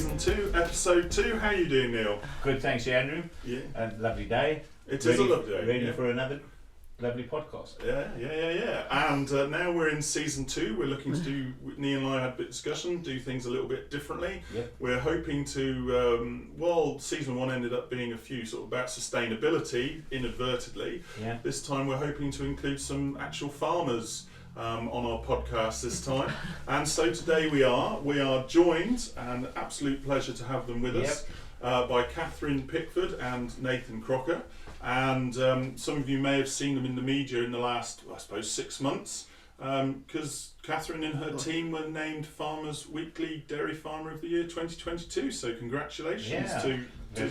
Season 2, Episode 2. How are you doing, Neil? Good, thanks, Andrew. Yeah. Lovely day. It is a lovely day. Ready for another lovely podcast. Yeah. And now we're in Season 2. We're looking to do, Neil and I had a bit of discussion, do things a little bit differently. Yep. We're hoping to, Season 1 ended up being a few sort of about sustainability, inadvertently. Yeah. This time we're hoping to include some actual farmers on our podcast this time. And so today we are joined, and absolute pleasure to have them with us, by Catherine Pickford and Nathan Crocker. And some of you may have seen them in the media in the last, I suppose, 6 months, because Catherine and her team were named Farmers Weekly Dairy Farmer of the Year 2022. So congratulations to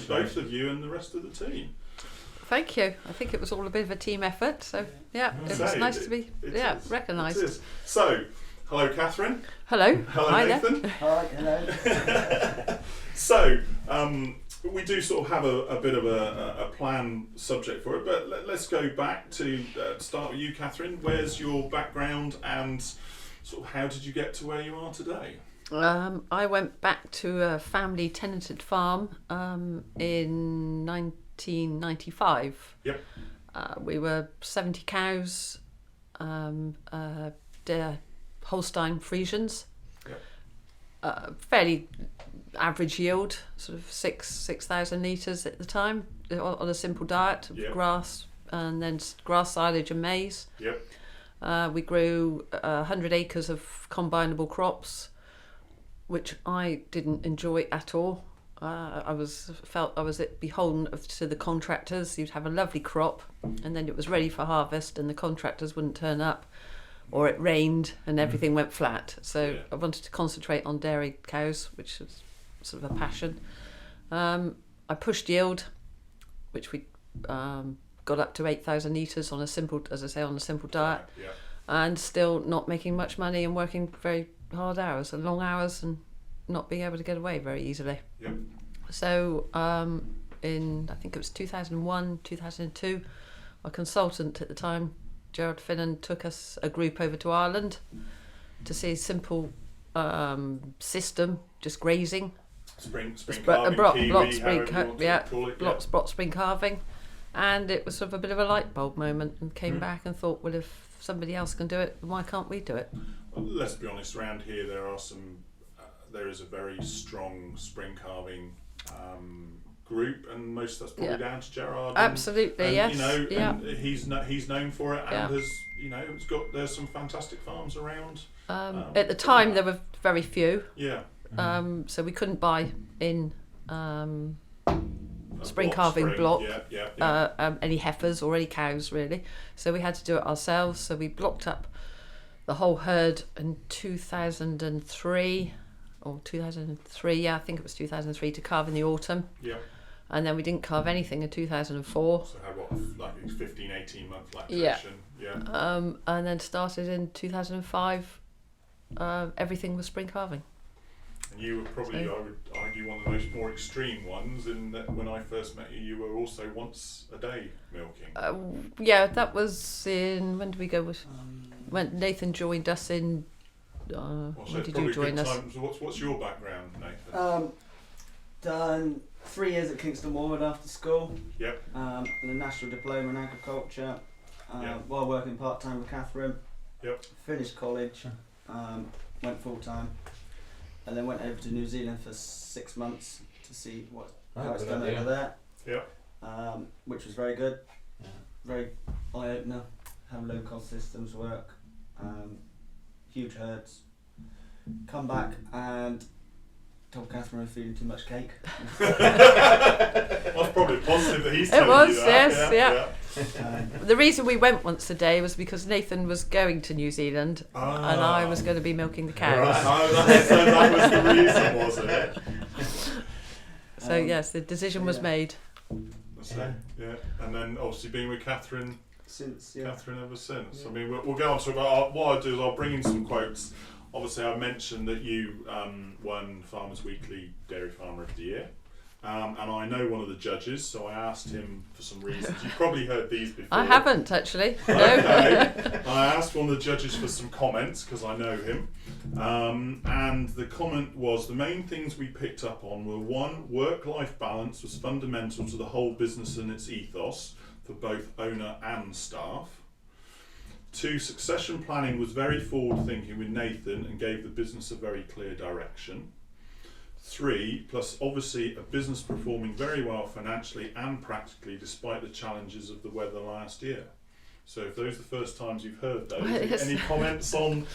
both of you and the rest of the team. Thank you. I think it was all a bit of a team effort, so it was nice to be recognised. So, hello Catherine. Hello. Hello Hi Nathan. there. Hi, hello. So, we do sort of have a bit of a planned subject for it, but let's go back to start with you, Catherine. Where's your background and sort of how did you get to where you are today? I went back to a family tenanted farm in 1995. Yep. We were 70 cows, they're Holstein Friesians. Yep. Fairly average yield, sort of 6,000 litres at the time, on a simple diet of grass and then grass, silage and maize. Yep. We grew 100 acres of combinable crops, which I didn't enjoy at all. I felt I was beholden to the contractors. You'd have a lovely crop and then it was ready for harvest and the contractors wouldn't turn up, or it rained and everything went flat. So I wanted to concentrate on dairy cows, which was sort of a passion. I pushed yield, which we got up to 8,000 litres on a simple diet, and still not making much money and working very hard hours and long hours and not being able to get away very easily. Yep. So in, I think it was 2001, 2002, our consultant at the time, Gerard Finnan, took us a group over to Ireland to see a simple system, just grazing. Spring carving, block spring carving, and it was sort of a bit of a light bulb moment, and came back and thought, well, if somebody else can do it, why can't we do it? Well, let's be honest, around here there is a very strong spring carving group, and most of that's probably down to Gerard. Absolutely, yes. And he's known for it, and has there's some fantastic farms around. At the time, there were very few. Yeah. So we couldn't buy in spring carving block any heifers or any cows really. So we had to do it ourselves. So we blocked up the whole herd in 2003 or 2003. I think it was 2003 to calve in the autumn. Yeah. And then we didn't calve anything in 2004. So had like 15, 18 month lactation. Yeah. And then started in 2005. Everything was spring calving. And you were probably, I would argue, one of the most more extreme ones, in that when I first met you, you were also once a day milking. That was in, when did we go? When Nathan joined us in, when did you join us? What's your background, Nathan? Done 3 years at Kingston Warwood after school. Yep. And a national diploma in agriculture. While working part-time with Catherine. Yep. Finished college. Went full-time. And then went over to New Zealand for 6 months to see how it's done over there. Yeah. Which was very good. Yeah. Very eye-opener. How low-cost systems work. Huge herds. Come back and told Catherine I was feeding too much cake. That's probably positive that he's telling you that. Yes. The reason we went once a day was because Nathan was going to New Zealand and I was going to be milking the cows. Right. So that was the reason, wasn't it? So yes, the decision was made. That's it. Yeah. And then obviously being with Catherine since. Catherine ever since. Yeah. I mean, we'll go on to about what I'll do is I'll bring in some quotes. Obviously, I mentioned that you won Farmers Weekly Dairy Farmer of the Year. and I know one of the judges, so I asked him for some reasons. You've probably heard these before. I haven't actually. No. Okay. I asked one of the judges for some comments because I know him, and the comment was the main things we picked up on were: one, work-life balance was fundamental to the whole business and its ethos for both owner and staff. 2, succession planning was very forward-thinking with Nathan and gave the business a very clear direction. 3, plus obviously a business performing very well financially and practically despite the challenges of the weather last year. So if those are the first times you've heard those, Yes. any comments on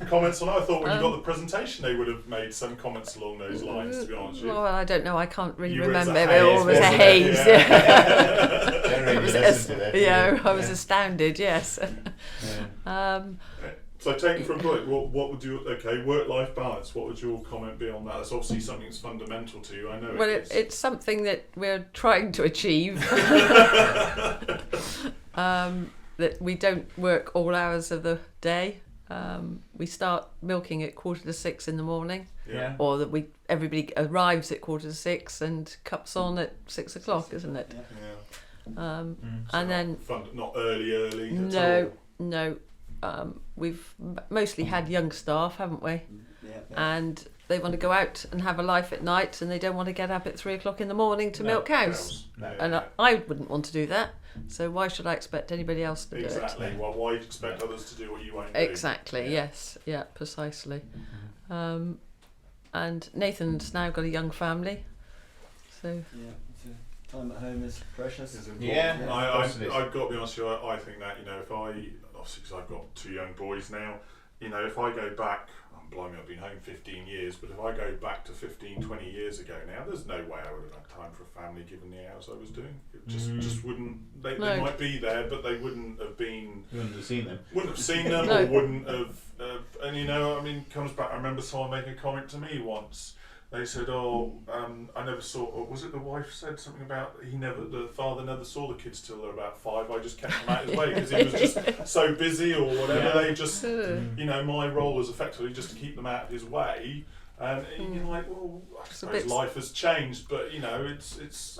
that? I thought when you got the presentation they would have made some comments along those lines, to be honest with you. Well, I don't know. I can't really You were as a remember. haze, It was a wasn't it? haze. Yeah. Don't really It was listen to that. do you? I was astounded. Yes. Yeah. So taken from point, what would you, okay, work-life balance, what would your comment be on that? That's obviously something that's fundamental to you, I know Well, it is. it's something that we're trying to achieve. That we don't work all hours of the day. We start milking at 5:45 in the morning, Yeah. or that everybody arrives at 5:45 and cups on at 6 o'clock, isn't it? Yeah. So And then not early at no, all. no. We've mostly had young staff, haven't we? Yeah. And they want to go out and have a life at night, and they don't want to get up at 3 o'clock in the morning to No, milk cows. No. And I wouldn't want to do that. So why should I expect anybody else to do it? Exactly. Well, why do you expect others to do what you won't do? Exactly. Yeah. Yes. Yeah. Precisely. And Nathan's now got a young family, so Yeah. So time at home is precious. It's important. Yeah, Yeah. I've got to be honest with you, I think that, if I, obviously because I've got 2 young boys now, if I go back, blimey, I've been home 15 years, but if I go back to 15, 20 years ago now, there's no way I would have had time for a family given the hours I was doing. It just wouldn't, they No. might be there, but they wouldn't have been, You wouldn't have seen them. wouldn't have seen them No. or wouldn't have, comes back, I remember someone making a comment to me once. They said, I never saw, or was it the wife said something about the father never saw the kids till they were about 5, I just kept them out his way because he was just so busy or whatever. Yeah. They just, my role was effectively just to keep them out of his way. And you're like, well, I suppose life has changed, but it's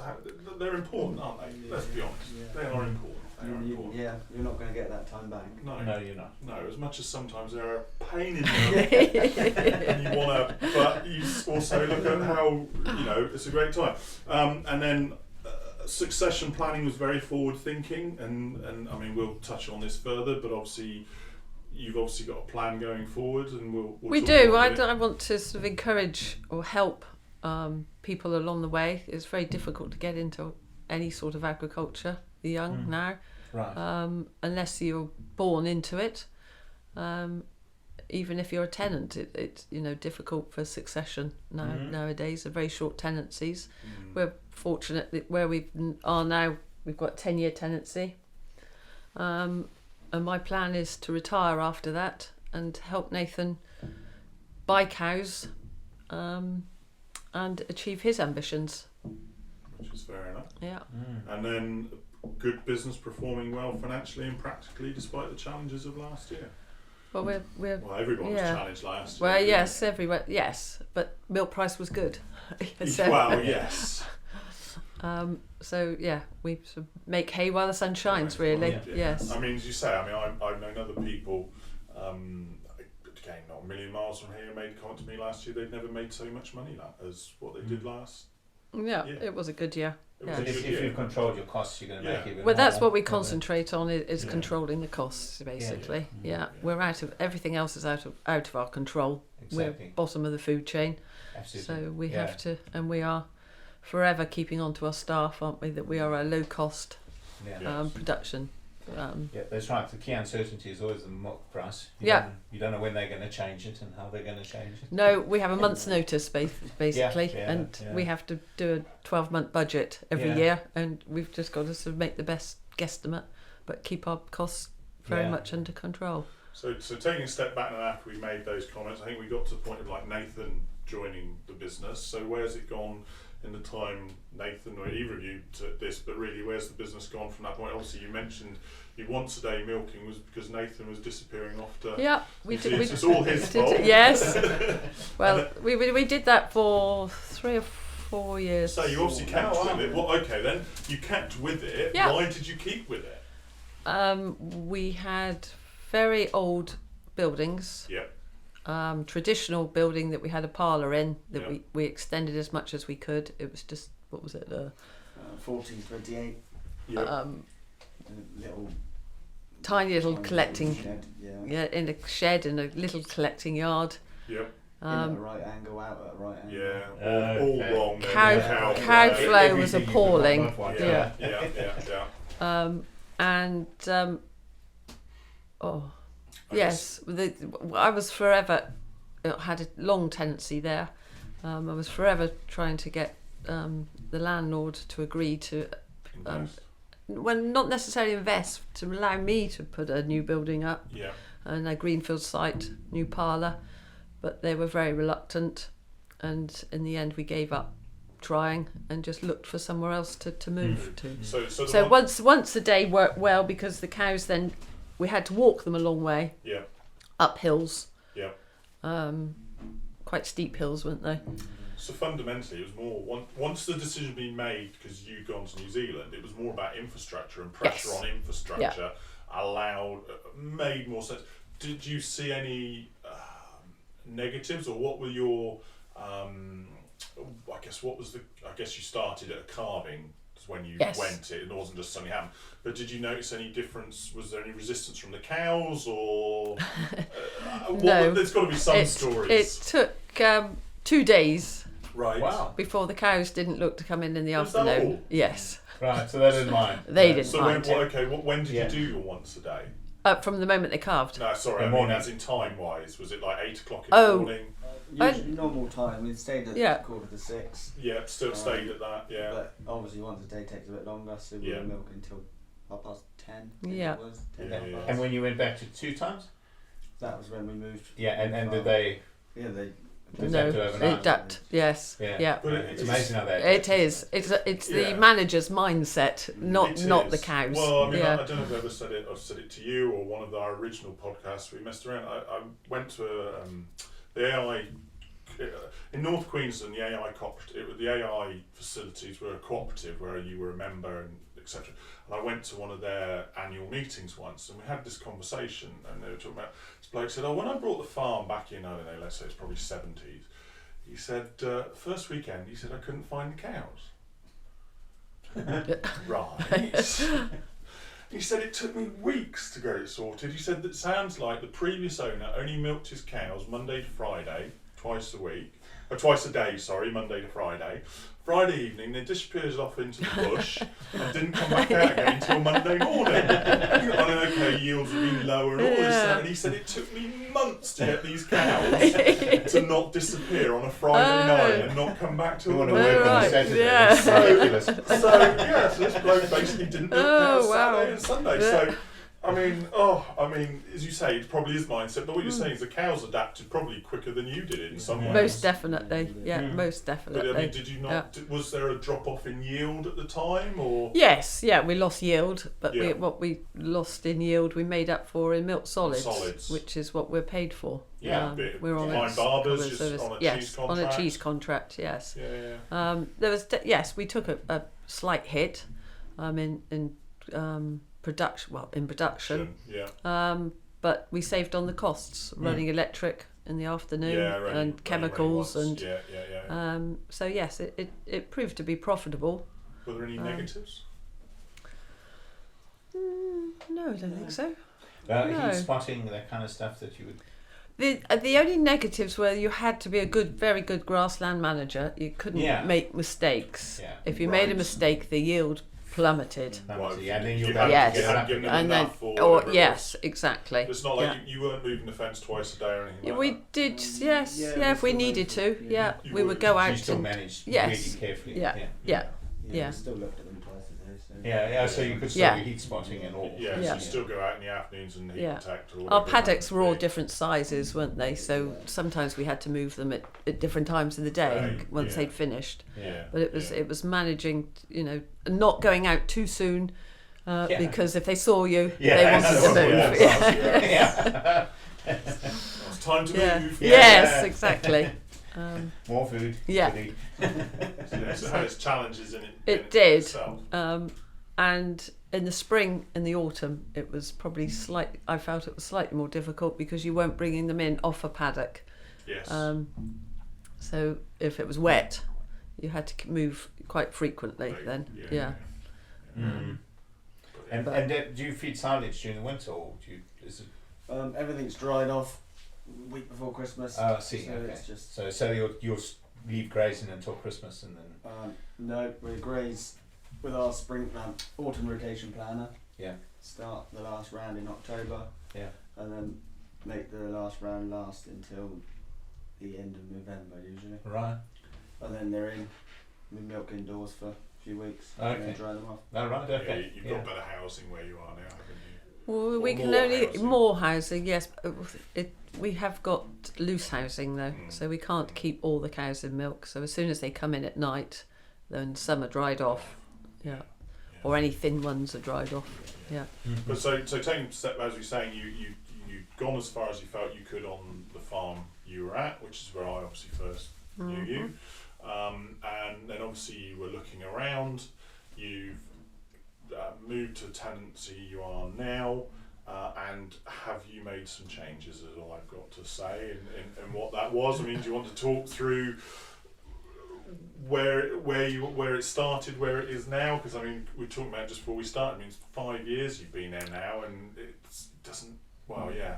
they're important, aren't they? Let's be honest, Yeah. they are important. They are important. You're not going to get that time back. No, you're not. No, as much as sometimes they're a pain in the and you want to, but you also look at how, it's a great time. And then succession planning was very forward thinking, and we'll touch on this further, but obviously you've got a plan going forward, and we'll we talk do. about it. I want to sort of encourage or help people along the way. It's very difficult to get into any sort of agriculture young now, Right. unless you're born into it. Even if you're a tenant, it's difficult for succession nowadays. They're very short tenancies. We're fortunate that where we are now, we've got 10-year tenancy. And my plan is to retire after that and help Nathan buy cows and achieve his ambitions. Which is fair enough. Yeah. And then good business performing well financially and practically despite the challenges of last year. Well, we're Well, everyone was yeah. challenged last year. Well, really. yes, everywhere, yes, but milk price was good. So- Well, yes. So yeah, we sort of make hay while the sun shines. Really, Yeah. yes. I mean, as you say, I've known other people. Again, not a million miles from here, made a comment to me last year. They'd never made so much money as what they did last. Yeah, Yeah. it was a good year. It was Yeah. a If good year. you've controlled your costs, you're going to Yeah. make it. Well, that's what we concentrate. concentrate on is Yeah. controlling the costs, basically. Yeah, Yeah. we're out of everything else is out of our control. Exactly. We're bottom of the food chain, Absolutely. so we Yeah. have to, and we are forever keeping on to our staff, aren't we? That we are a low cost Yeah. Yes. production. Yeah, that's right. The key uncertainty is always the milk price. Yeah. You don't know when they're going to change it and how they're going to change it. No, we have a month's notice, basically, Yeah, and yeah. we have to do a 12-month budget every Yeah. year, and we've just got to sort of make the best guesstimate, but keep our costs very Yeah. much under control. So taking a step back now after we made those comments, I think we got to the point of like Nathan joining the business. So where's it gone in the time Nathan or either of you took this, but really where's the business gone from that point? Obviously you mentioned you once a day milking was because Nathan was disappearing off to Yeah, we did. it's all his fault. Yes. Well, we did that for 3 or 4 years. So you obviously kept Oh, wow. with it. Well, okay then. You kept with it. Yeah. Why did you keep with it? We had very old buildings. Yep. Traditional building that we had a parlour in that Yeah. we extended as much as we could. It was just, what was it? 1428. Yep. Little. Tiny little tiny collecting, shed, yeah. yeah, in a shed in a little collecting yard. Yep. In at a right angle, out at a right angle. Yeah. All Okay. wrong. then. Cow flow. flow was Everything you could appalling. want, what? Yeah. Yeah. And I yes, I was forever had a long tenancy there. I was forever trying to get the landlord to agree to, Invest. well, not necessarily invest, to allow me to put a new building up Yeah. and a greenfield site, new parlour, but they were very reluctant, and in the end we gave up trying and just looked for somewhere else to move to. So So once a day worked well, because the cows then, we had to walk them a long way Yeah. up hills, Yeah. quite steep hills, weren't they? So fundamentally, it was more once the decision had been made, because you'd gone to New Zealand, it was more about infrastructure and pressure Yes. on infrastructure made more sense. Did you see any negatives, or what were your? I guess you started at a calving when you Yes. went. It wasn't just suddenly happened. But did you notice any difference? Was there any resistance from the cows, or No. There's got to be some It stories, took 2 days right? Wow. before the cows didn't look to come in the Was that afternoon. all? Yes, Right, so they didn't mind. They didn't So mind. when did Yeah. you do your once a day? from the moment they calved. No, sorry, The I morning. mean as in time wise. Was it like 8 o'clock in Oh. the morning? Usually normal time. We stayed at Yeah. 5:45. Yeah, still stayed at that. Yeah. But obviously, once a day takes a bit longer, so we Yeah. were milking until 10:30. Yeah. It was 10, Yeah, 10 yeah. past. And when you went back to 2 times? That was when we moved. Yeah, and did from- they? Yeah, they. Was No, that to overnight? it ducked. Yes, Yeah. yeah. But It's amazing how that. It is. It's Yeah. the manager's mindset, not It the is. cows. Well, I mean, yeah. I don't know if I've ever said it. I've said it to you or one of our original podcasts. We messed around. I went to the AI in North Queensland. The AI facilities were a cooperative where you were a member and etc. And I went to one of their annual meetings once, and we had this conversation. And they were talking about this bloke said, "Oh, when I brought the farm back in, I don't know, let's say it's probably 70s." He said, first weekend, he said, I couldn't find the cows. Right. He said, it took me weeks to get it sorted. He said, that sounds like the previous owner only milked his cows Monday to Friday, twice a day, Monday to Friday. Friday evening, they disappeared off into the bush and didn't come back out again until Monday morning. And okay, yields have been lower and all this stuff. And he said, it took me months to get these cows to not disappear on a Friday night and not come back till You want the to Monday. work on right, a Saturday. yeah. It's ridiculous. So this bloke basically didn't milk cows Oh, wow. Saturday and Sunday. Yeah. So I mean, as you say, it probably is mindset. But what you're saying is the cows adapted probably quicker than you did in some ways. Most definitely. Yeah, Mm. most But definitely. I mean, did you not? Was there a drop off in yield at the time, or? Yes, yeah, we lost yield, but Yeah. what we lost in yield, we made up for in milk solids, Solids. which is what we're paid for. Yeah, We're on Fine a Barbers, common just service. on a yes, cheese contract. on a cheese contract. Yes. Yeah. There was yes, we took a slight hit, in production. Well, in production. Yeah. But we saved on the costs, running electric in the afternoon Running and chemicals once. and. Yeah. So yes, it proved to be profitable. Were there any negatives? No, I don't think so. Heat spotting, that kind of stuff that you would. The only negatives were you had to be a very good grassland manager. You couldn't make mistakes. Yeah. If you made a Right. mistake, the yield plummeted. And then you you'd had have to to get get up, up given them And then, enough or whatever it yes, exactly. was. It's not like you weren't moving the fence twice a day or anything like We that. did, yes, Yeah, if we still needed moved to, it, yeah, You we would. would go You out still and managed yes. really carefully. Yeah. Yeah, Yeah. we still looked at them twice a day. So. Yeah, so you could still Yeah. do heat spotting and all. Yeah, Yeah. so you still go out in the afternoons and heat Yeah. protect or Our whatever it paddocks might were all be. different sizes, weren't they? So sometimes we had to move them at different times of the day Right, once yeah. they'd finished. Yeah. But it was managing, not going out too soon, because if they saw you, Yeah, they wanted to move. Yeah. Yeah. It's time to Yeah. move. Yes, exactly. More food. Yeah. to eat. Yeah. it had its challenges in it. It did. Itself. And in the spring and the autumn, it was probably I felt it was slightly more difficult because you weren't bringing them in off a paddock. Yes. So if it was wet, you had to move quite frequently. Right. Then, Yeah. And do you feed silage during the winter, or is it? Everything's dried off week before Christmas. Oh, I see. So Okay. it's just So you'll leave grazing until Christmas, and then. no, we graze with our autumn rotation planner. Yeah. Start the last round in October. Yeah. And then make the last round last until the end of November usually. Right. And then they're in. We milk indoors for a few weeks. Okay. And then dry them off. Oh, right. Okay. You've got better housing where you are now, haven't you? well, we Or can more only housing. more housing. Yes, we have got loose housing though, so we can't keep all the cows in milk. So as soon as they come in at night, then some are dried off. Yeah. Or any thin ones are dried off. Yeah. But so taking a step, as you're saying, you'd gone as far as you felt you could on the farm you were at, which is where I obviously first knew you. And then obviously you were looking around. You've moved to the tenancy you are now, and have you made some changes? Is all I've got to say, and what that was. I mean, do you want to talk through where it started, where it is now? Because I mean, we were talking about just before we started. I mean, it's 5 years you've been there now, and it doesn't. Well, yeah.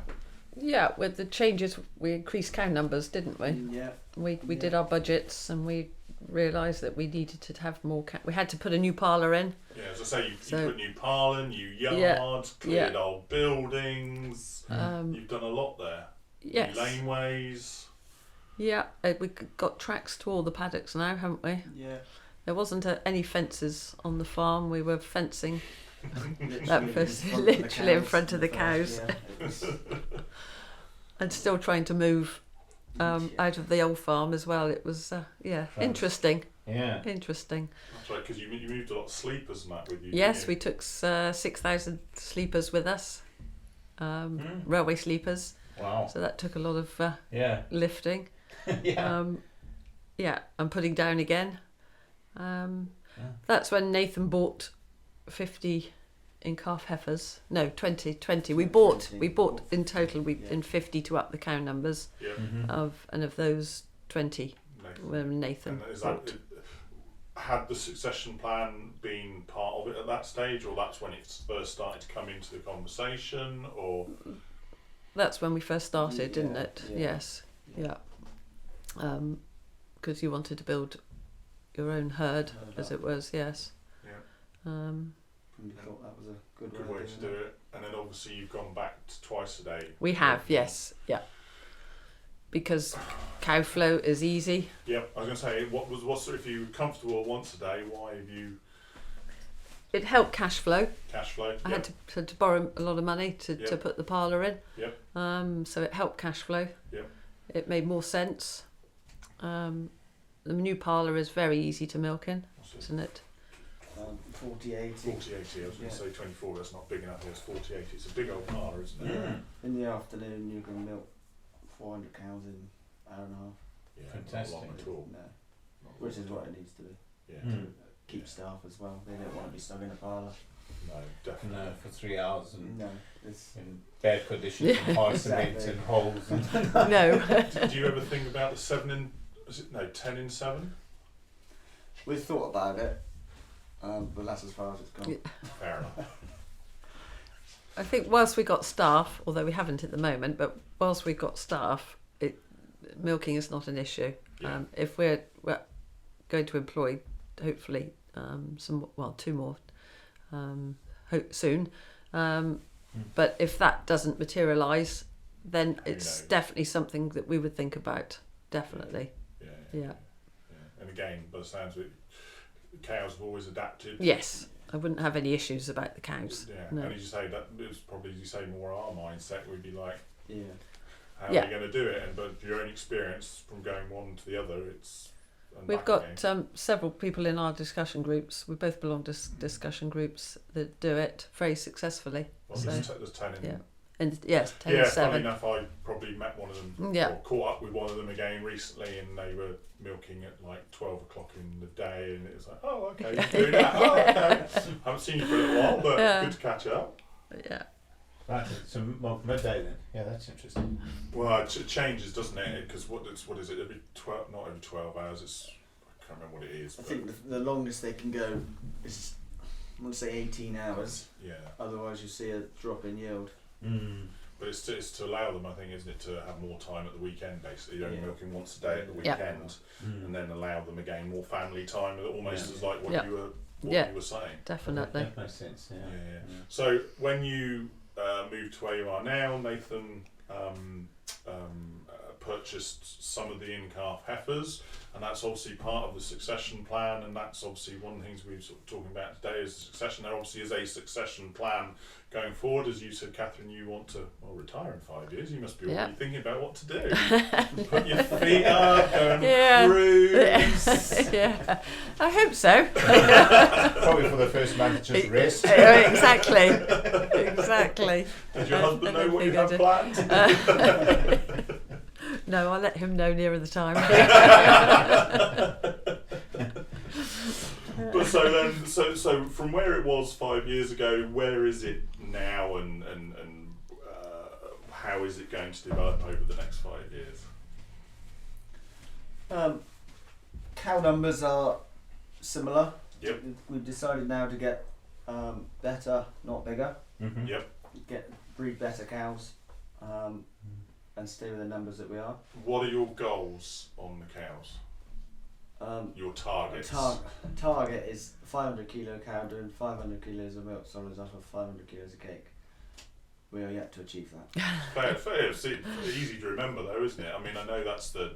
Yeah, with the changes, we increased cow numbers, didn't we? Yeah. We did our budgets, and we realised that we needed to have more. We had to put a new parlour in. Yeah, as I say, you put new parlour, new yards, cleared old buildings. You've done a lot there. Yes. New laneways. Yeah, we got tracks to all the paddocks now, haven't we? Yeah. There wasn't any fences on the farm. We were fencing Literally literally in front of the cows. Yeah, it was- and still trying to move out of the old farm as well. It was interesting. Yeah. Interesting. That's right, because you moved a lot of sleepers and that with you. Yes, didn't we took 6,000 sleepers with us, railway sleepers. Wow. So that took a lot of Yeah. lifting. Yeah. And putting down again. That's when Nathan bought 50 in calf heifers. No, 20. We bought in total in 50 to up the cow numbers. Yeah. Of those 20 were Nathan And is bought. that, had the succession plan been part of it at that stage, or that's when it first started to come into the conversation, or? That's when we first started, didn't Yeah, it? yeah. Yes. Yeah. Because you wanted to build your own herd, as it was. Yes. Yeah. We thought that was a good Good way way of to doing do it. it. And then obviously you've gone back to twice a day. We have, yes. Yeah. Because cow flow is easy. Yep. I was going to say, what's if you were comfortable once a day? Why have you It helped cash flow. cash flow? I had to borrow a lot of money to Yep. put the parlour in. Yep. So it helped cash flow. Yep. It made more sense. The new parlour is very easy to milk in, isn't it? 40-80. 40-80, I was going Yeah. to say 24, that's not big enough, it's 40-80, it's a big old parlour, isn't it? Yeah. In the afternoon, you can milk 400 cows in an hour and a half. Yeah, Fantastic. not long at all. No, Not which long is at what all. it needs to be. Yeah, Mm. Keep staff as well. They don't want to be stuck in a parlour. no, definitely. No, for 3 hours and No, it's in bad conditions and high cement Exactly. and holes. And No. Did you ever think about the 10 in 7? we've thought about it, but that's as far as it's gone. Yeah. Fair enough. I think whilst we got staff, although we haven't at the moment, but whilst we've got staff, milking is not an issue. Yeah. If we're going to employ, hopefully, two more soon. But if that doesn't materialise, then Who it's knows? definitely something that we would think about. Definitely. Yeah. And again, by the sounds of it, cows have always adapted. Yes. I wouldn't have any issues about the cows. Yeah, No. and as you say, that it was probably, as you say, more our mindset. We'd be like, Yeah. how Yeah. are you going to do it? And but your own experience from going one to the other, it's. and We've back got again. several people in our discussion groups. We both belong to discussion groups that do it very successfully. Well, so, there's 10 in. yeah. And yes, 10 Yeah, to 7. funny enough, I probably met one of them, Yeah. or caught up with one of them again recently, and they were milking at like 12 o'clock in the day, and it was like, oh, okay, you're doing that. Oh, okay. Haven't seen you for a little while, but good to catch up. Yeah. Right, so midday then. Yeah, that's interesting. Well, it changes, doesn't it? Because what is it? Every 12, not every 12 hours. It's I can't remember what it is. I think the longest they can go is, I want to say 18 hours. Yeah. Otherwise, you see a drop in yield. But it's to allow them, I think, isn't it, to have more time at the weekend, basically. You're only Yeah. milking once a day at the Yeah. weekend, and then allow them again more family time, almost Yeah. as like what Yeah. you were Yeah. you were saying. Definitely. That makes sense. Yeah. Yeah. So when you moved to where you are now, Nathan purchased some of the in-calf heifers, and that's obviously part of the succession plan, and that's obviously one of the things we're sort of talking about today is succession. There obviously is a succession plan going forward. As you said, Catherine, you want to retire in 5 years. You must be already thinking about what to do. Put your feet up, go and cruise. Yeah, I hope so. Probably for the first month, just rest. Exactly. Exactly. Does your husband know what you I have do. planned? No, I'll let him know nearer the time. But so from where it was 5 years ago, where is it now, and how is it going to develop over the next 5 years? Cow numbers are similar. Yep. We've decided now to get better, not bigger. Mm-hmm. Yep. Breed better cows, and stay with the numbers that we are. What are your goals on the cows? Your targets. Target is 500 kilo cow doing 500 kilos of milk solids off of 500 kilos of cake. We are yet to achieve that. Fair. It's easy to remember though, isn't it? I mean, I know that's a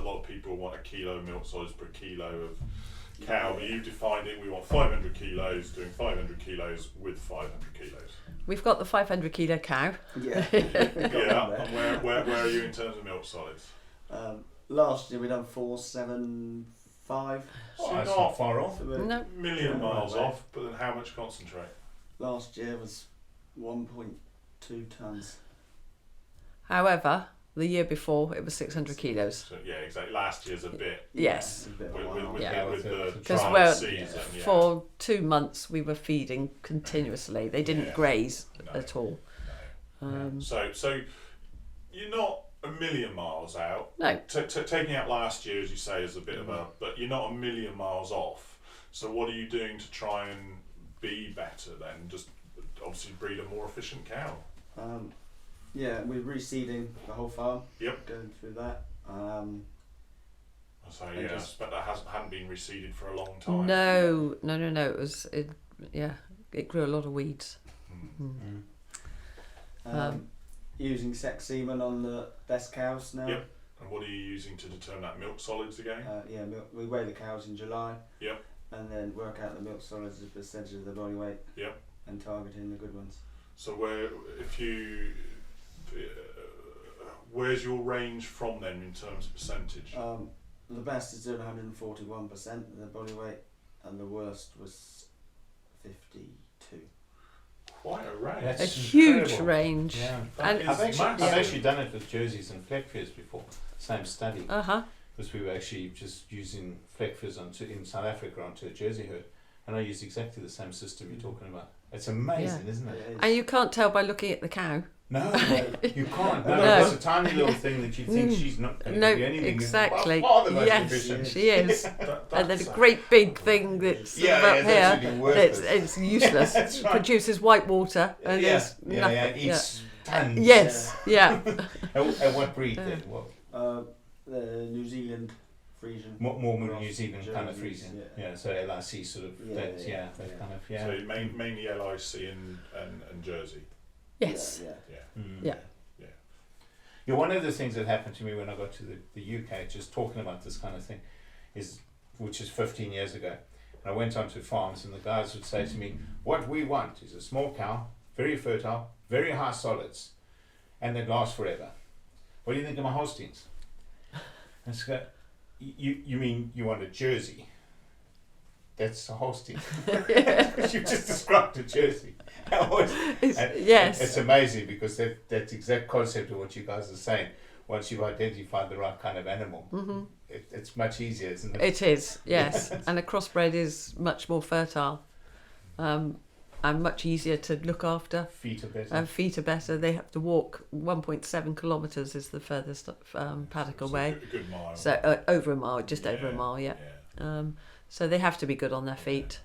lot of people want a kilo of milk solids per kilo of cow, but you've defined it. We want 500 kilos doing 500 kilos with 500 kilos. We've got the 500 kilo cow. Yeah. Yeah. And where are you in terms of milk solids? Last year we done 475. So That's not not far off. So we're- No. a million miles off, but then how much concentrate? Last year was 1.2 tons. However, the year before it was 600 kilos. So, yeah, exactly. Last year's a bit Yes. A bit of a with, while. with, Yeah. with the Because trial we're- season. Yeah. For 2 months we were feeding continuously. They didn't Yeah. graze No. at all. No. So you're not a million miles out. No. Taking out last year, as you say, is a bit of a, but you're not a million miles off. So what are you doing to try and be better then? Just obviously breed a more efficient cow. Yeah, we're reseeding the whole farm. Yep. Going through that. So And yeah, just- but that hadn't been reseeded for a long time. No. It grew a lot of weeds. Using sex semen on the best cows now. Yep. And what are you using to determine that milk solids again? We weigh the cows in July. Yep. And then work out the milk solids as a percentage of the body weight. Yep. And targeting the good ones. So where's your range from then in terms of percentage? The best is doing 141% of the body weight, and the worst was 52. Quite a range. That's A huge incredible. range. Yeah. That And- is I've massive. actually done it with jerseys and fleck furs before. Same study. Because we were actually just using fleck furs in South Africa onto a jersey herd, and I used exactly the same system you're talking about. It's amazing, isn't it? It is. And you can't tell by looking at the cow. No, you can't. No, No. it's a tiny little thing that you think she's not going to No, do anything. exactly. By far the most Yes, efficient. she is. That- And then that's a great big thing that's Yeah, up yeah, it's here. absolutely worthless. It's useless. That's right. Produces white water and yeah, there's yeah, nothing. yeah, eats tons. Yes, yeah. And what breed then? What? The New Zealand Friesian. More Cross New Zealand kind of jerseys, freezing. yeah. Yeah, so LIC sort of. Yeah, that, yeah, that yeah. kind of. So Yeah. mainly LIC and Jersey. Yes. Yeah. Yeah. Yeah. Yeah, one of the things that happened to me when I got to the UK, just talking about this kind of thing, which is 15 years ago, and I went onto farms and the guys would say to me, what we want is a small cow, very fertile, very high solids, and they last forever. What do you think of my Holsteins? And I go, you mean you want a Jersey? that's a Holstein. You just described a Jersey. Yes. It's amazing because that exact concept of what you guys are saying. Once you've identified the right kind of animal, it's much easier, isn't it? It is, yes. And a crossbred is much more fertile and much easier to look after. Feet are better. And feet are better. They have to walk 1.7 kilometres is the furthest paddock away. A good mile. So over a mile, just over a mile, yeah. So they have to be good on their feet.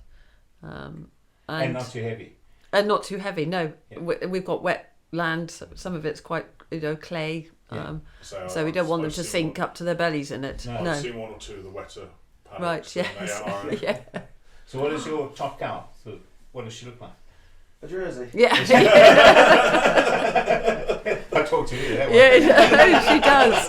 And not too heavy. And not too heavy, no. Yeah. We've got wet land, some of it's quite, clay. Yeah. So we don't want them to sink up to their bellies in it. I've seen one or two of the wetter paddocks. Right, yes. Yeah. So what is your top cow? So what does she look like? A Jersey. Yeah. I talked to you, that one. Yeah, she does.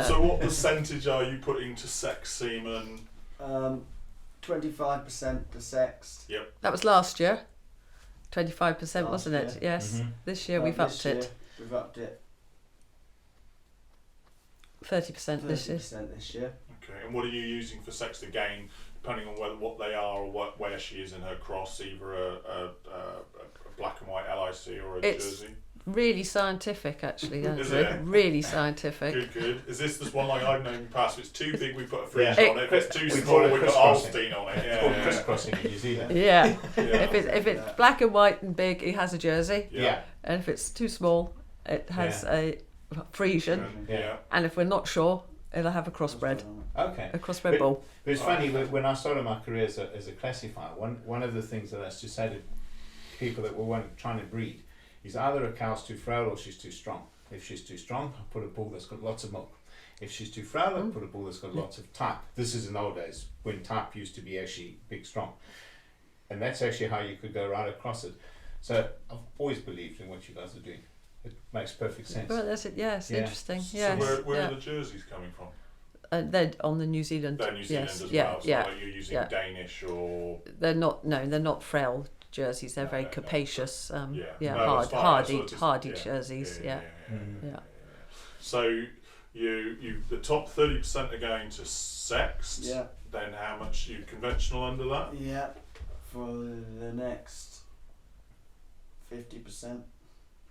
So what percentage are you putting to sex semen? 25% to sex. Yep. That was last year. 25%, wasn't it? year. Yes. Mm-hmm. This year we've upped it. We've upped it 30% this year. 30% this year. Okay. And what are you using for sex again? Depending on what they are or where she is in her cross, either a black and white LIC or a Jersey. Really scientific, actually. Is Andrew. it? Really scientific. Good. Is this one like I've known in the past? If it's too big, we put a fridge Yeah. on it. If it's too We small, call it we put a crisscrossing. Holstein on it. It's called Yeah. crisscrossing in New Zealand. Yeah. Yeah. If it's black and white and big, it has a Jersey. Yeah. And if it's too small, it has a Frisian. Yeah. And if we're not sure, it'll have a crossbred. Okay. A crossbred bull. But it's funny, when I started my career as a classifier, one of the things that I used to say to people that were trying to breed is either a cow's too frail or she's too strong. If she's too strong, I'll put a bull that's got lots of milk. If she's too frail, I'll put a bull that's got lots of type. This is in old days, when type used to be actually big, strong. And that's actually how you could go right across it. So I've always believed in what you guys are doing. It makes perfect sense. Well, that's it. Yes, Yeah. interesting. So Yes. where are the jerseys coming from? They're on the New Zealand. They're New Zealand yes. as Yeah. well. So Yeah. like you're using Yeah. Danish or They're not. No, they're not frail jerseys. They're very No. capacious. No, hard, it's fine. hardy Yeah. jerseys. Yeah. Yeah. So you the top 30% are going to sexed. Yeah. Then how much you conventional under that? Yeah. For the next 50%.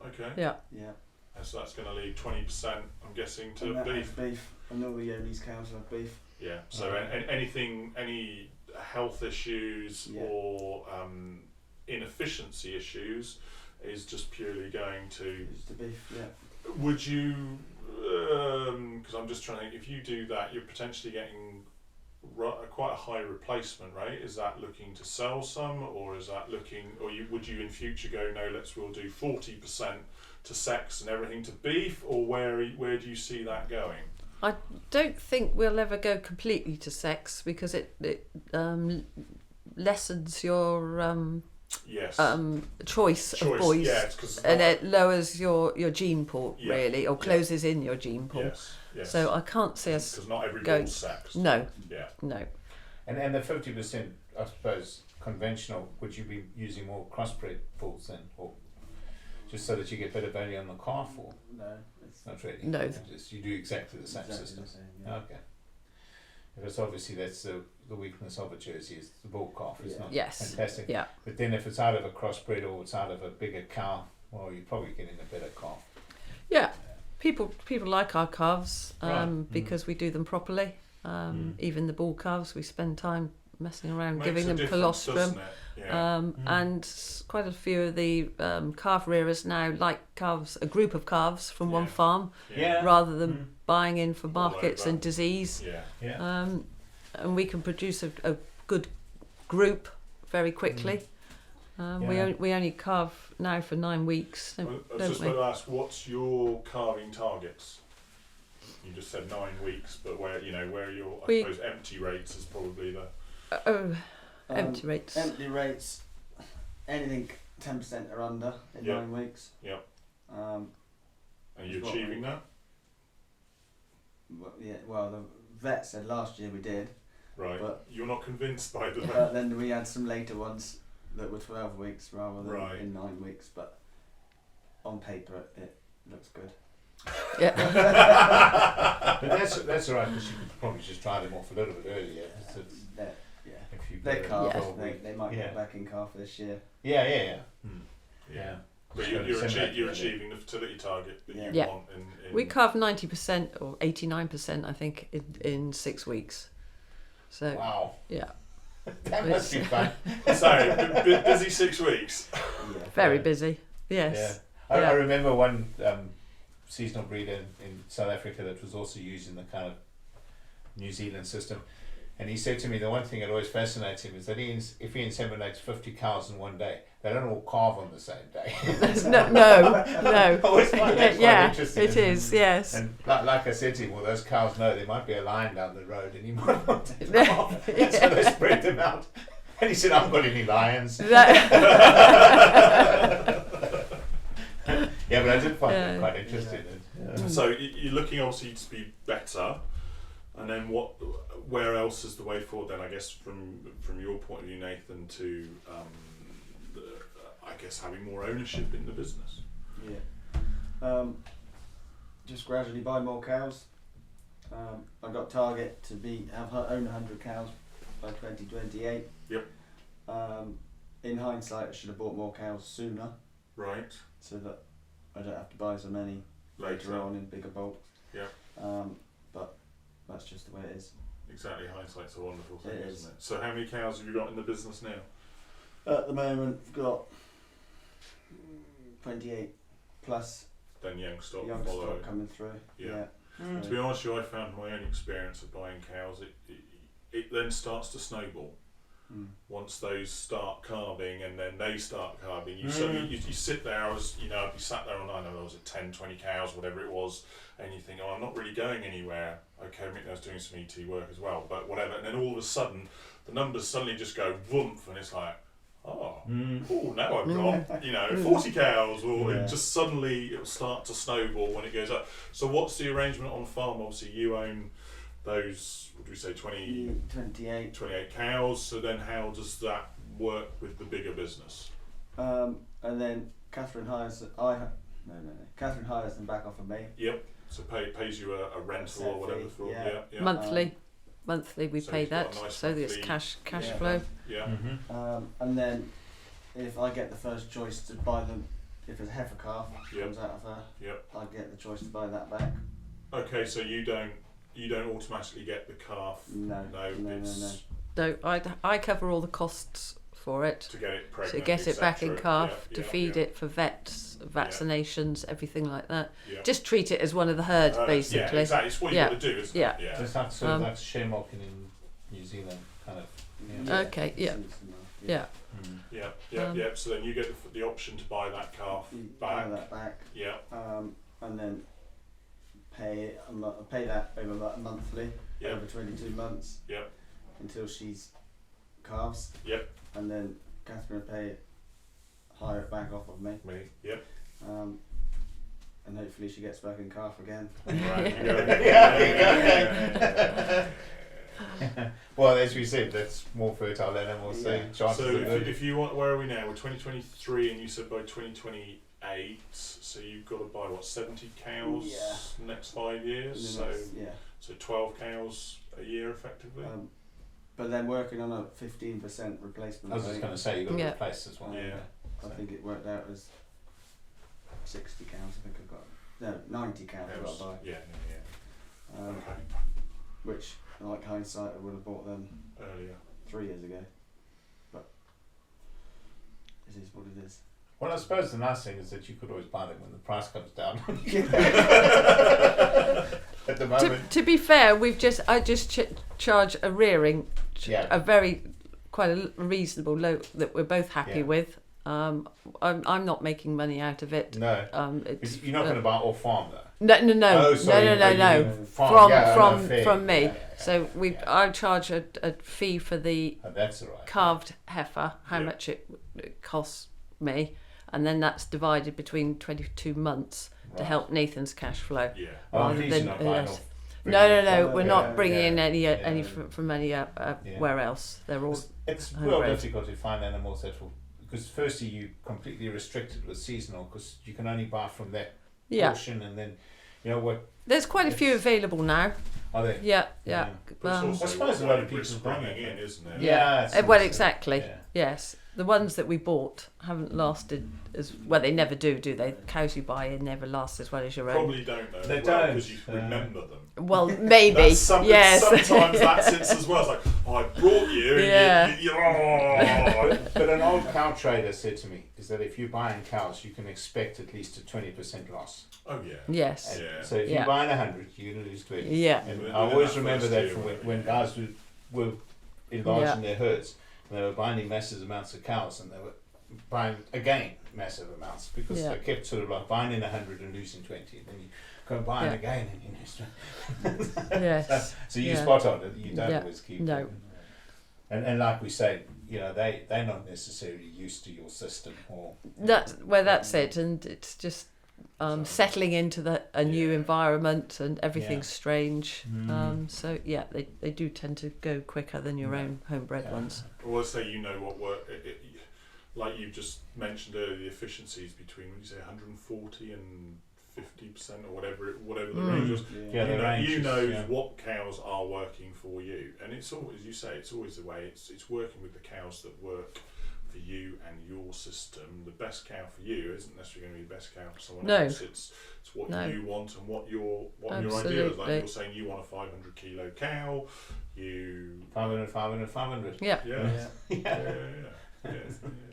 Okay. Yeah. Yeah. And so that's going to leave 20%, I'm guessing, to And that beef. has beef. And all the Yonis cows have beef. Yeah. So any health issues Yeah. or inefficiency issues is just purely going to. It's the beef. Yeah. Would you? Because I'm just trying to think. If you do that, you're potentially getting quite a high replacement rate. Is that looking to sell some, or is that looking, or would you in future go, no, we'll do 40% to sex and everything to beef, or where do you see that going? I don't think we'll ever go completely to sex because it lessens your Yes. choice of boys, yeah, it's 'cause and it lowers your gene pool Yeah, really, or closes in your gene pool. Yes. So I can't see us Because not every going. bull's sexed. No, Yeah. no. And the 50%, I suppose, conventional, would you be using more crossbred bulls then? Or just so that you get better value on the calf, or No. It's not really? No. Just, you do exactly the same exactly system. the same. Yeah. Okay. Because obviously that's the weakness of a Jersey is the bull calf is Yeah. not Yes. fantastic. Yeah. But then if it's out of a crossbred or it's out of a bigger cow, well, you're probably getting a better calf. Yeah. People like our calves Right. because we do them properly. Even the bull calves, we spend time messing around, Makes giving a them difference, colostrum. doesn't it? Yeah. And quite a few of the calf rearers now like calves, a group of calves from one Yeah. farm, Yeah. rather than buying in for All markets over. and disease. Yeah. Yeah. And we can produce a good group very quickly. Yeah. We only calve now for 9 weeks, I was don't just we? going to ask, what's your calving targets? You just said 9 weeks, but where are your, I suppose, empty rates is probably the. Empty rates. Empty rates. Anything 10% or under in Yeah. 9 weeks. Yeah. Um, Are you What- achieving that? well, the vet said last year we did, Right. but- You're not convinced by the. but then we had some later ones that were 12 weeks rather than Right. in 9 weeks. But on paper, it looks good. Yeah. But that's all right because you could probably just try them off a little bit earlier. So They're calves. Yeah. They might get back in calf this year. Yeah. Yeah. But you're achieving the fertility target that you want. In We calve 90% or 89%, I think, in 6 weeks. So wow. Yeah. That must be fun. So busy 6 weeks. Yeah. Very busy. Yes. Yeah. I remember one seasonal breeder in South Africa that was also using the kind of New Zealand system, and he said to me the one thing that always fascinates him is that if he inseminates 50 cows in one day, they don't all calve on the same day. no. I always find that's quite interesting. It is. Yes. And like I said to him, well, those cows know there might be a lion down the road, and he might want to calve, and so they spread them out. And he said, "I haven't got any lions." Yeah, but I did find it quite interesting. Yeah. So you're looking obviously to be better, and then where else is the way forward then, I guess, from your point of view, Nathan, to I guess having more ownership in the business? Yeah. Just gradually buy more cows. I've got a target to own 100 cows by 2028. Yep. In hindsight, I should have bought more cows sooner. Right. So that I don't have to buy so many later on in bigger bulk. Yeah. But that's just the way it is. Exactly. Hindsight's a wonderful thing, It is. isn't it? So how many cows have you got in the business now? At the moment, I've got 28 plus Then young stock stock coming through. Yeah. To be honest with you, I found my own experience of buying cows, it then starts to snowball. Once those start calving and then they start calving, you sit there, I'd be sat there on, I know there was 10, 20 cows, whatever it was, and you think, oh, I'm not really going anywhere. Okay, I was doing some ET work as well, but whatever. And then all of a sudden, the numbers suddenly just go woomph, and it's like, now I've got 40 cows, or it just suddenly it'll start to snowball when it goes up. So what's the arrangement on farm? Obviously you own those, what do we say, 28 cows, so then how does that work with the bigger business? And then Catherine hires Catherine hires them back off of me. Yep. So pays you a rental or whatever for Monthly we so pay you've got that, a nice so there's cash flow. Yeah. And then if I get the first choice to buy them, if it's a heifer calf comes out of her, I get the choice to buy that back. Okay, so you don't automatically get the calf. No. No, I cover all the costs for it. To get it pregnant, to get it back in calf, to feed it for vets, vaccinations, everything like that. Yeah. Just treat it as one of the herd, basically. Yeah, exactly. It's what you've got to do, isn't it? So it's like sort of like share milking in New Zealand, kind of. Okay, yeah. So then you get the option to buy that calf back. Buy that back. Yeah. And then pay that over monthly, over 22 months. Yep. Until she's calves. Yep. And then Catherine will hire it back off of me. Yep. And hopefully she gets back in calf again. Well, as we said, that's more fertile animals. So if you want, where are we now? We're 2023, and you said by 2028. So you've got to buy 70 cows next 5 years. So 12 cows a year, effectively. But then working on a 15% replacement. I was just going to say you've got to replace as well. I think it worked out as 60 cows. I think I've got 90 cows. I've got to buy. Okay. Which, like hindsight, I would have bought them earlier, 3 years ago. But it is what it is. Well, I suppose the nice thing is that you could always buy them when the price comes down. At the moment. To be fair, I just charge a rearing, a quite a reasonable low that we're both happy with. I'm not making money out of it. No. You're not going to buy it off farm though. No. Oh, sorry, no. From me. So I charge a fee for the calved heifer, how much it costs me, and then that's divided between 22 months to help Nathan's cash flow. Yeah. Rather than no, we're not bringing in any from anywhere else. They're all. It's real difficult to find animals that will, because firstly you're completely restricted with seasonal, because you can only buy from that portion, and then There's quite a few available now. Are they? Yeah. But it's also I suppose a lot of risk people buy bringing it. in, isn't it? Yeah. Well, exactly. Yeah. Yes. The ones that we bought haven't lasted as well. They never do they? Cows you buy in never last as well as your own. Probably don't know. They well, don't. because you remember them. Well, maybe. Yes. Sometimes that's it as well. It's like, I brought you. And you But an old cow trader said to me is that if you're buying cows, you can expect at least a 20% loss. Oh yeah. Yes. Yeah. So if you're buying 100, you're going to lose 20. Yeah. And Within I always that remember first that year, from whatever, when yeah. guys were enlarging their herds, and they were binding massive amounts of cows, and they were buying again massive amounts because they kept sort of like buying in 100 and losing 20, and then you go and buy it again and you lose 20. Yes. So you spot on it. You don't always keep No. it. And like we say, they're not necessarily used to your system or That's it, and it's just settling into a new environment, and everything's strange. So they do tend to go quicker than your own homebred ones. Well, let's say what work. Like you just mentioned earlier, the efficiencies between, would you say, 140 and 50% or whatever the range was. You know what cows are working for you, and it's always, as you say, it's always the way. It's working with the cows that work for you and your system. The best cow for you isn't necessarily going to be the best cow for someone else. It's what you want and what your idea is. Like you're saying, you want a 500 kilo cow. 500. Yeah. Yeah.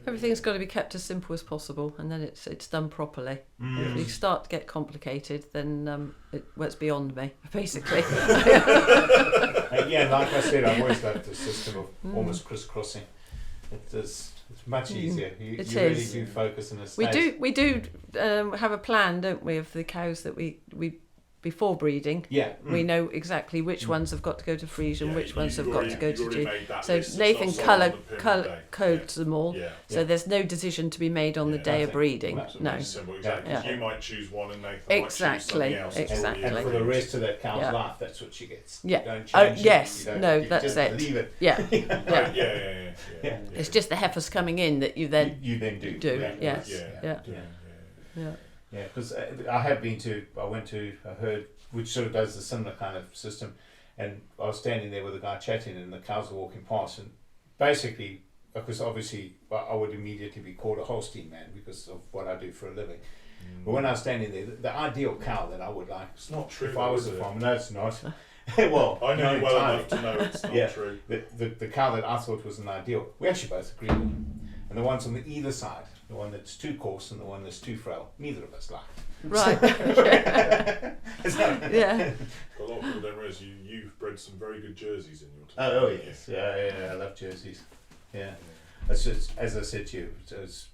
Everything's got to be kept as simple as possible, and then it's done properly. If you start to get complicated, then it's beyond me, basically. Like I said, I've always loved the system of almost crisscrossing. It's much easier. You really do focus on a stage. We do have a plan, don't we, of the cows that we before breeding. We know exactly which ones have got to go to Friesian, which ones have got to go to G. So Nathan codes them all. So there's no decision to be made on the day of breeding. No. Simple, exactly. You might choose one and Nathan might choose something else. Exactly. And for the rest of that cow's life, that's what she gets. Yeah. You don't change it. That's just it. Leave it. Yeah. Yeah. It's just the heifers coming in that you then do. Yes. Yeah, because I went to a herd which sort of does the similar kind of system, and I was standing there with a guy chatting, and the cows were walking past, and basically, because obviously I would immediately be called a Holstein man because of what I do for a living. But when I was standing there, the ideal cow that I would like, it's not true. If I was a farmer, no, it's not. Well, I know you well enough to know it's not true. The cow that I thought was an ideal, we actually both agreed with, and the ones on the either side. The one that's too coarse and the one that's too frail. Neither of us like. Right. Yeah. A lot of people don't realise you've bred some very good jerseys in your time. Oh yes. Yeah, I love jerseys. Yeah. It's just, as I said to you, it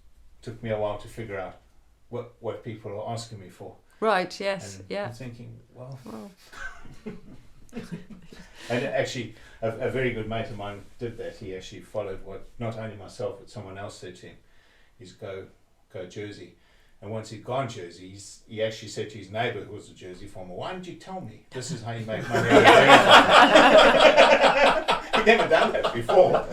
took me a while to figure out what people are asking me for. Right, yes. And yeah. I'm thinking, well. And actually, a very good mate of mine did that. He actually followed what not only myself but someone else said to him. He's go Jersey, and once he'd gone Jersey, he actually said to his neighbour who was a Jersey farmer, "Why didn't you tell me? This is how you make money." He'd never done that before.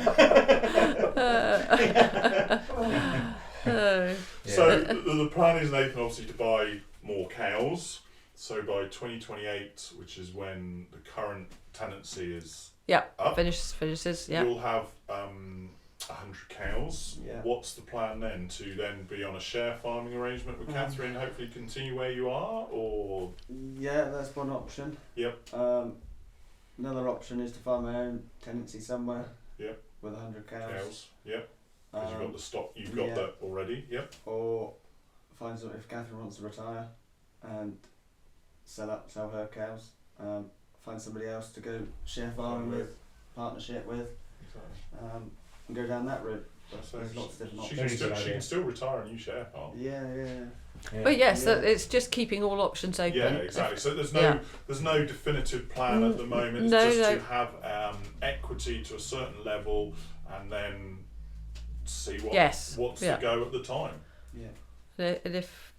So the plan is, Nathan, obviously to buy more cows. So by 2028, which is when the current tenancy is up, finishes. Yeah, you'll have 100 cows. What's the plan then? To then be on a share farming arrangement with Catherine, hopefully continue where you are, or? Yeah, that's one option. Yep. Another option is to find my own tenancy somewhere. Yep. With 100 cows. Yep. Because you've got the stock, you've got that already. Yep. Or find something if Catherine wants to retire, and sell her cows. Find somebody else to go share farming with, partnership with. Exactly. And go down that route. There's lots of different she options. can still retire and you share farm. Yeah. But yes, it's just keeping all options open. Yeah, exactly. So there's no definitive plan at the moment. It's to have equity to a certain level and then see what's to go at the time. Yeah. And if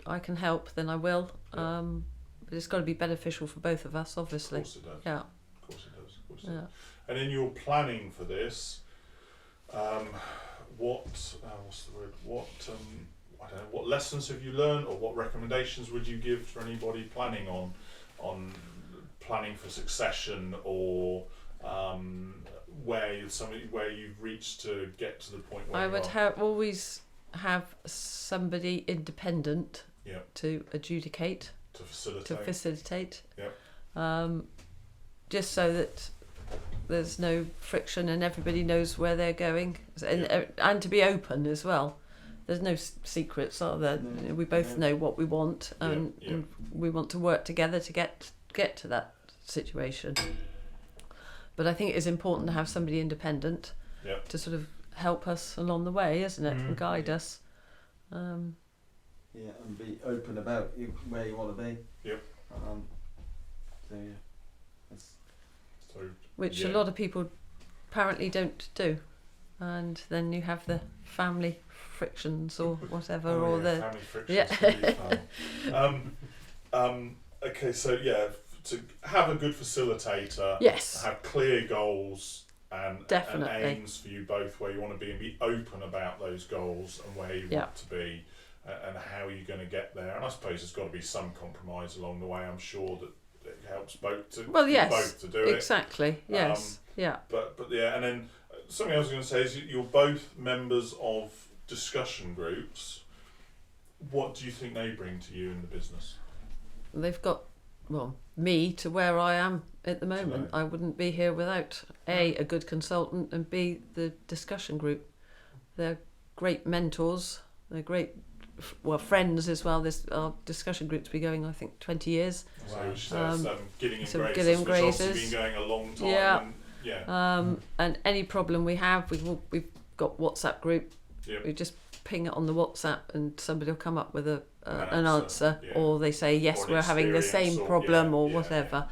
I can help, then I will. But it's got to be beneficial for both of us, obviously. Of course it does. Yeah. Of course it does. And in your planning for this, what's the word? What lessons have you learned, or what recommendations would you give for anybody planning on planning for succession, or where you've reached to get to the point where I would always have somebody independent to adjudicate, to facilitate. Just so that there's no friction and everybody knows where they're going, and to be open as well. There's no secrets, are there? No. We both know what we want, and we want to work together to get to that situation. But I think it is important to have somebody independent to sort of help us along the way, isn't it, and guide us. And be open about where you want to be. Which a lot of people apparently don't do, and then you have the family frictions or whatever, or the family frictions. Really fun. Okay, so to have a good facilitator, have clear goals and aims for you both, where you want to be, and be open about those goals and where you want to be, and how you're going to get there. And I suppose there's got to be some compromise along the way. I'm sure that it helps both to do it. Exactly. Yes. But and then something I was going to say is you're both members of discussion groups. What do you think they bring to you in the business? They've got me to where I am at the moment. I wouldn't be here without a good consultant, and B, the discussion group. They're great mentors. They're great friends as well. Our discussion group's been going, I think, 20 years. Gillingham Graces, which been going a long time. And any problem we have, we've got WhatsApp group. We just ping it on the WhatsApp, and somebody will come up with an answer, or they say yes, we're having the same problem, or whatever.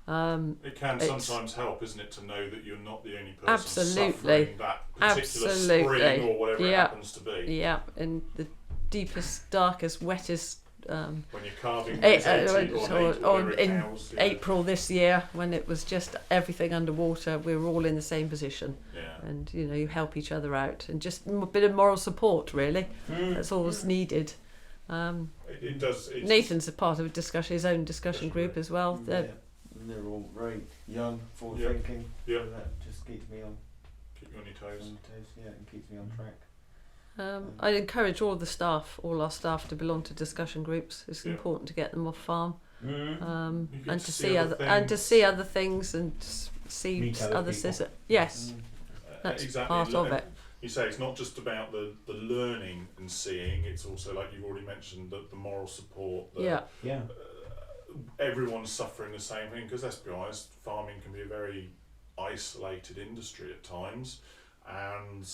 It can sometimes help, isn't it, to know that you're not the only person suffering that particular spring or whatever it happens to be. Yeah, and the deepest, darkest, wettest. When you're carving in April this year, when it was just everything underwater, we were all in the same position, and you help each other out, and just a bit of moral support, really. That's all that's needed. It does. Nathan's a part of his own discussion group as well. They're all very young, forward thinking. So that just keeps me on. Keep you on your toes. And keeps me on track. I'd encourage all our staff to belong to discussion groups. It's important to get them off farm, and to see other things, and see other systems. Yes, that's part of it. You say it's not just about the learning and seeing. It's also, like you've already mentioned, the moral support. Everyone's suffering the same thing, because let's be honest, farming can be a very isolated industry at times. And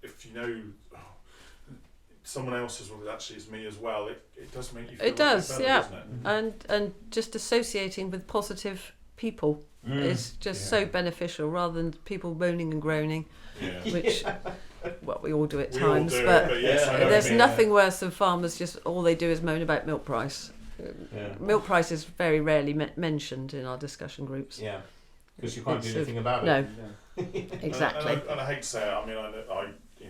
if someone else is actually is me as well, it does make you feel better, doesn't it? And just associating with positive people is just so beneficial, rather than people moaning and groaning, which we all do at times. But there's nothing worse than farmers just all they do is moan about milk price. Milk price is very rarely mentioned in our discussion groups. Yeah, because you can't do anything about it. No. Exactly. And I hate to say it, I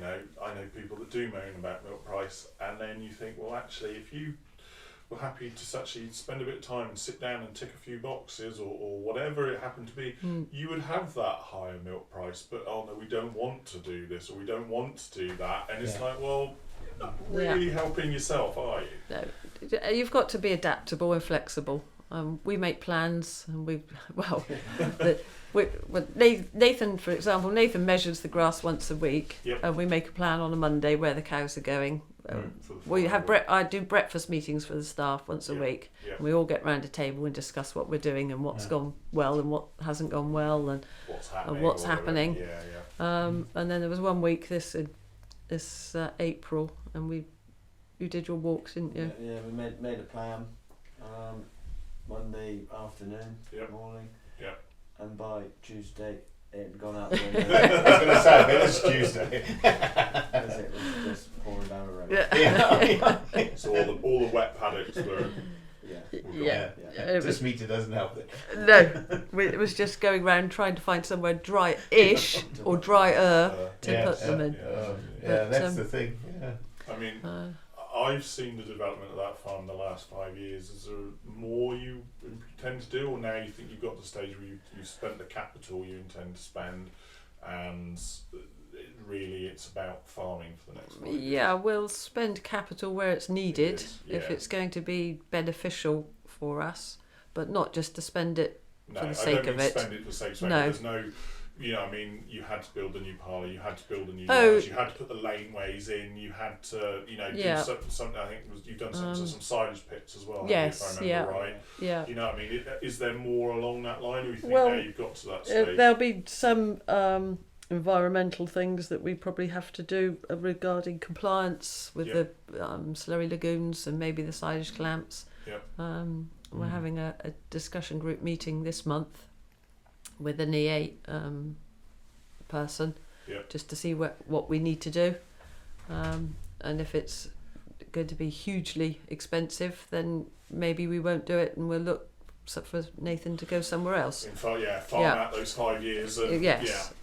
know people that do moan about milk price, and then you think, well, actually, if you were happy to actually spend a bit of time and sit down and tick a few boxes, or whatever it happened to be, you would have that higher milk price. But no, we don't want to do this, or we don't want to do that, and it's like, well, you're not really helping yourself, are you? No, you've got to be adaptable and flexible. We make plans, and Nathan, for example, measures the grass once a week, and we make a plan on a Monday where the cows are going. I do breakfast meetings for the staff once a week. And we all get round a table and discuss what we're doing, and what's gone well and what hasn't gone well, and what's happening. And then there was one week this April, and you did your walks, didn't you? Yeah, we made a plan. Monday afternoon, morning, and by Tuesday it had gone out the window. I was going to say, it was Tuesday. Because it was just pouring down the rain. So all the wet paddocks were... This meter doesn't help it. No, it was just going round trying to find somewhere dry-ish or drier to put them in. That's the thing. I mean, I've seen the development of that farm the last 5 years. Is there more you intend to do, or now you think you've got to the stage where you've spent the capital you intend to spend, and really it's about farming for the next 5 years? Yeah, we'll spend capital where it's needed It is, yeah. if it's going to be beneficial for us, but not just to spend it No, for the I sake don't of mean it. spend it for the sake of it. No. There's no, I mean, you had to build a new parlour, you had to build a new Oh. yard, you had to put the laneways in, you had to, Yeah. do something. I think you've done some silage pits as well. Yes, haven't you, if I remember right. Yeah. You know what I mean? Is there more along that line, or you think Well, now you've got to that stage? There'll be some environmental things that we probably have to do regarding compliance with the slurry lagoons and maybe the silage clamps. Yeah. We're having a discussion group meeting this month with an EA person, just to see what we need to do, and if it's going to be hugely expensive, then maybe we won't do it, and we'll look for Nathan to go somewhere else. In fact, farm out those 5 years. And, Yes.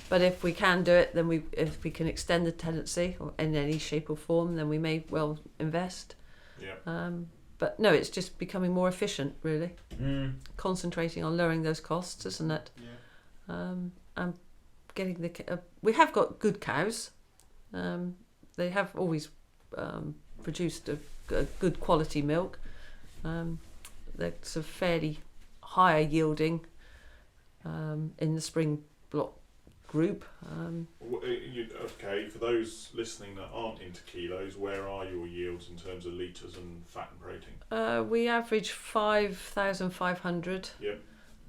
But if we can do it, then if we can extend the tenancy or in any shape or form, then we may well invest. Yeah. But no, it's just becoming more efficient, really. Concentrating on lowering those costs, isn't it? Yeah. And getting we have got good cows. They have always produced a good quality milk. They're sort of fairly higher yielding in the spring block group. Okay, for those listening that aren't into kilos, where are your yields in terms of litres and fat and protein? We average 5,500. Yep.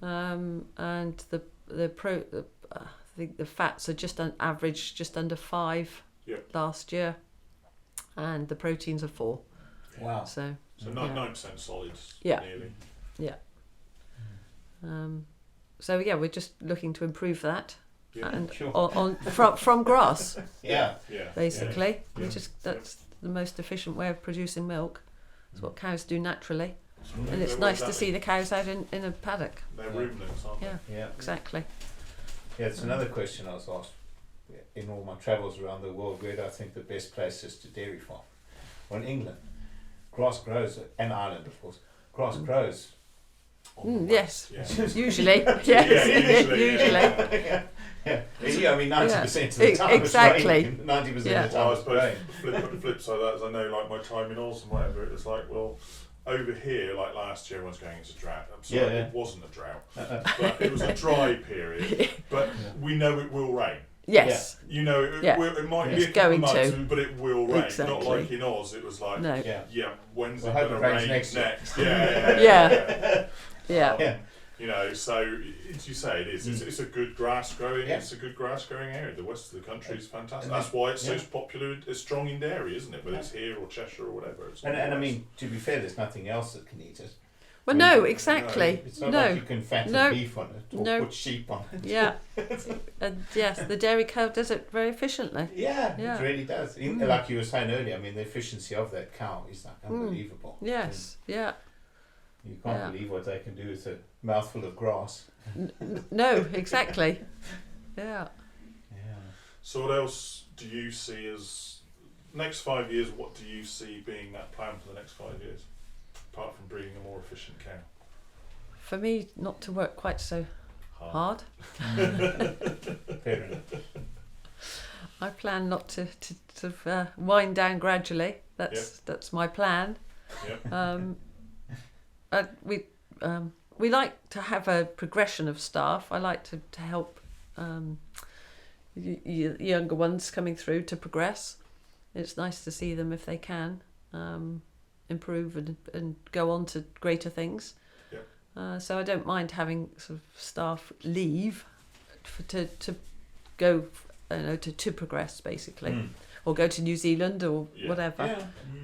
And I think the fats are just on average just under 5 last year, and the proteins are 4. Wow. So 9% solids. Yeah. Nearly. Yeah. So yeah, we're just looking to improve that. Yeah. And Sure. from grass, Yeah. basically. Yeah. That's the most efficient way of producing milk. It's what cows do naturally, Yeah. and it's They're nice to exactly- see the cows out in a paddock. They're ruminants, aren't Yeah, Yeah. exactly. Yeah, it's another question I was asked in all my travels around the world. Where do I think the best place is to dairy farm? Well, in England, grass grows, and Ireland, of course, grass grows. Yes. Yeah. Usually, yes. usually. Yeah, I mean, 90% of the time exactly. it's raining. 90% of the Well, I time it's suppose rain. the flip side of that is I know, like my time in Oz and whatever, it was like, well, over here, like last year, everyone's going, it's a drought. I'm sorry, it wasn't a drought, but it was a dry period. But we know it will rain. Yes. You know, it might be a couple of months, but it will rain. Exactly. Not like in Oz, it was like, No. when's Well, it hope going it to rains rain next next? Yeah. Yeah. You know, so as you say, it is. It's a good grass growing. Yeah. It's a good grass growing area. The west of the country is fantastic. And That's why it's so popular. It's strong in dairy, isn't it? Whether it's here or Cheshire or whatever. It's And I mean, to be fair, there's nothing else that can eat it. Well, no, exactly. It's not No. like you can fatten No. beef on it or No. put sheep on it. Yeah. And yes, the dairy cow does it very efficiently. Yeah, Yeah. it really does. Like you were saying earlier, I mean, the efficiency of that cow is like unbelievable. Yes. Yeah. You can't believe what they can do with a mouthful of grass. No, exactly. Yeah. Yeah. So what else do you see as next 5 years? What do you see being that plan for the next 5 years, apart from breeding a more efficient cow? For me, not to work quite so hard. Fair enough. I plan not to wind down gradually. That's my plan. Yep. We like to have a progression of staff. I like to help younger ones coming through to progress. It's nice to see them if they can improve and go on to greater things. Yep. So I don't mind having sort of staff leave to go, to progress basically. Or go to New Zealand or whatever.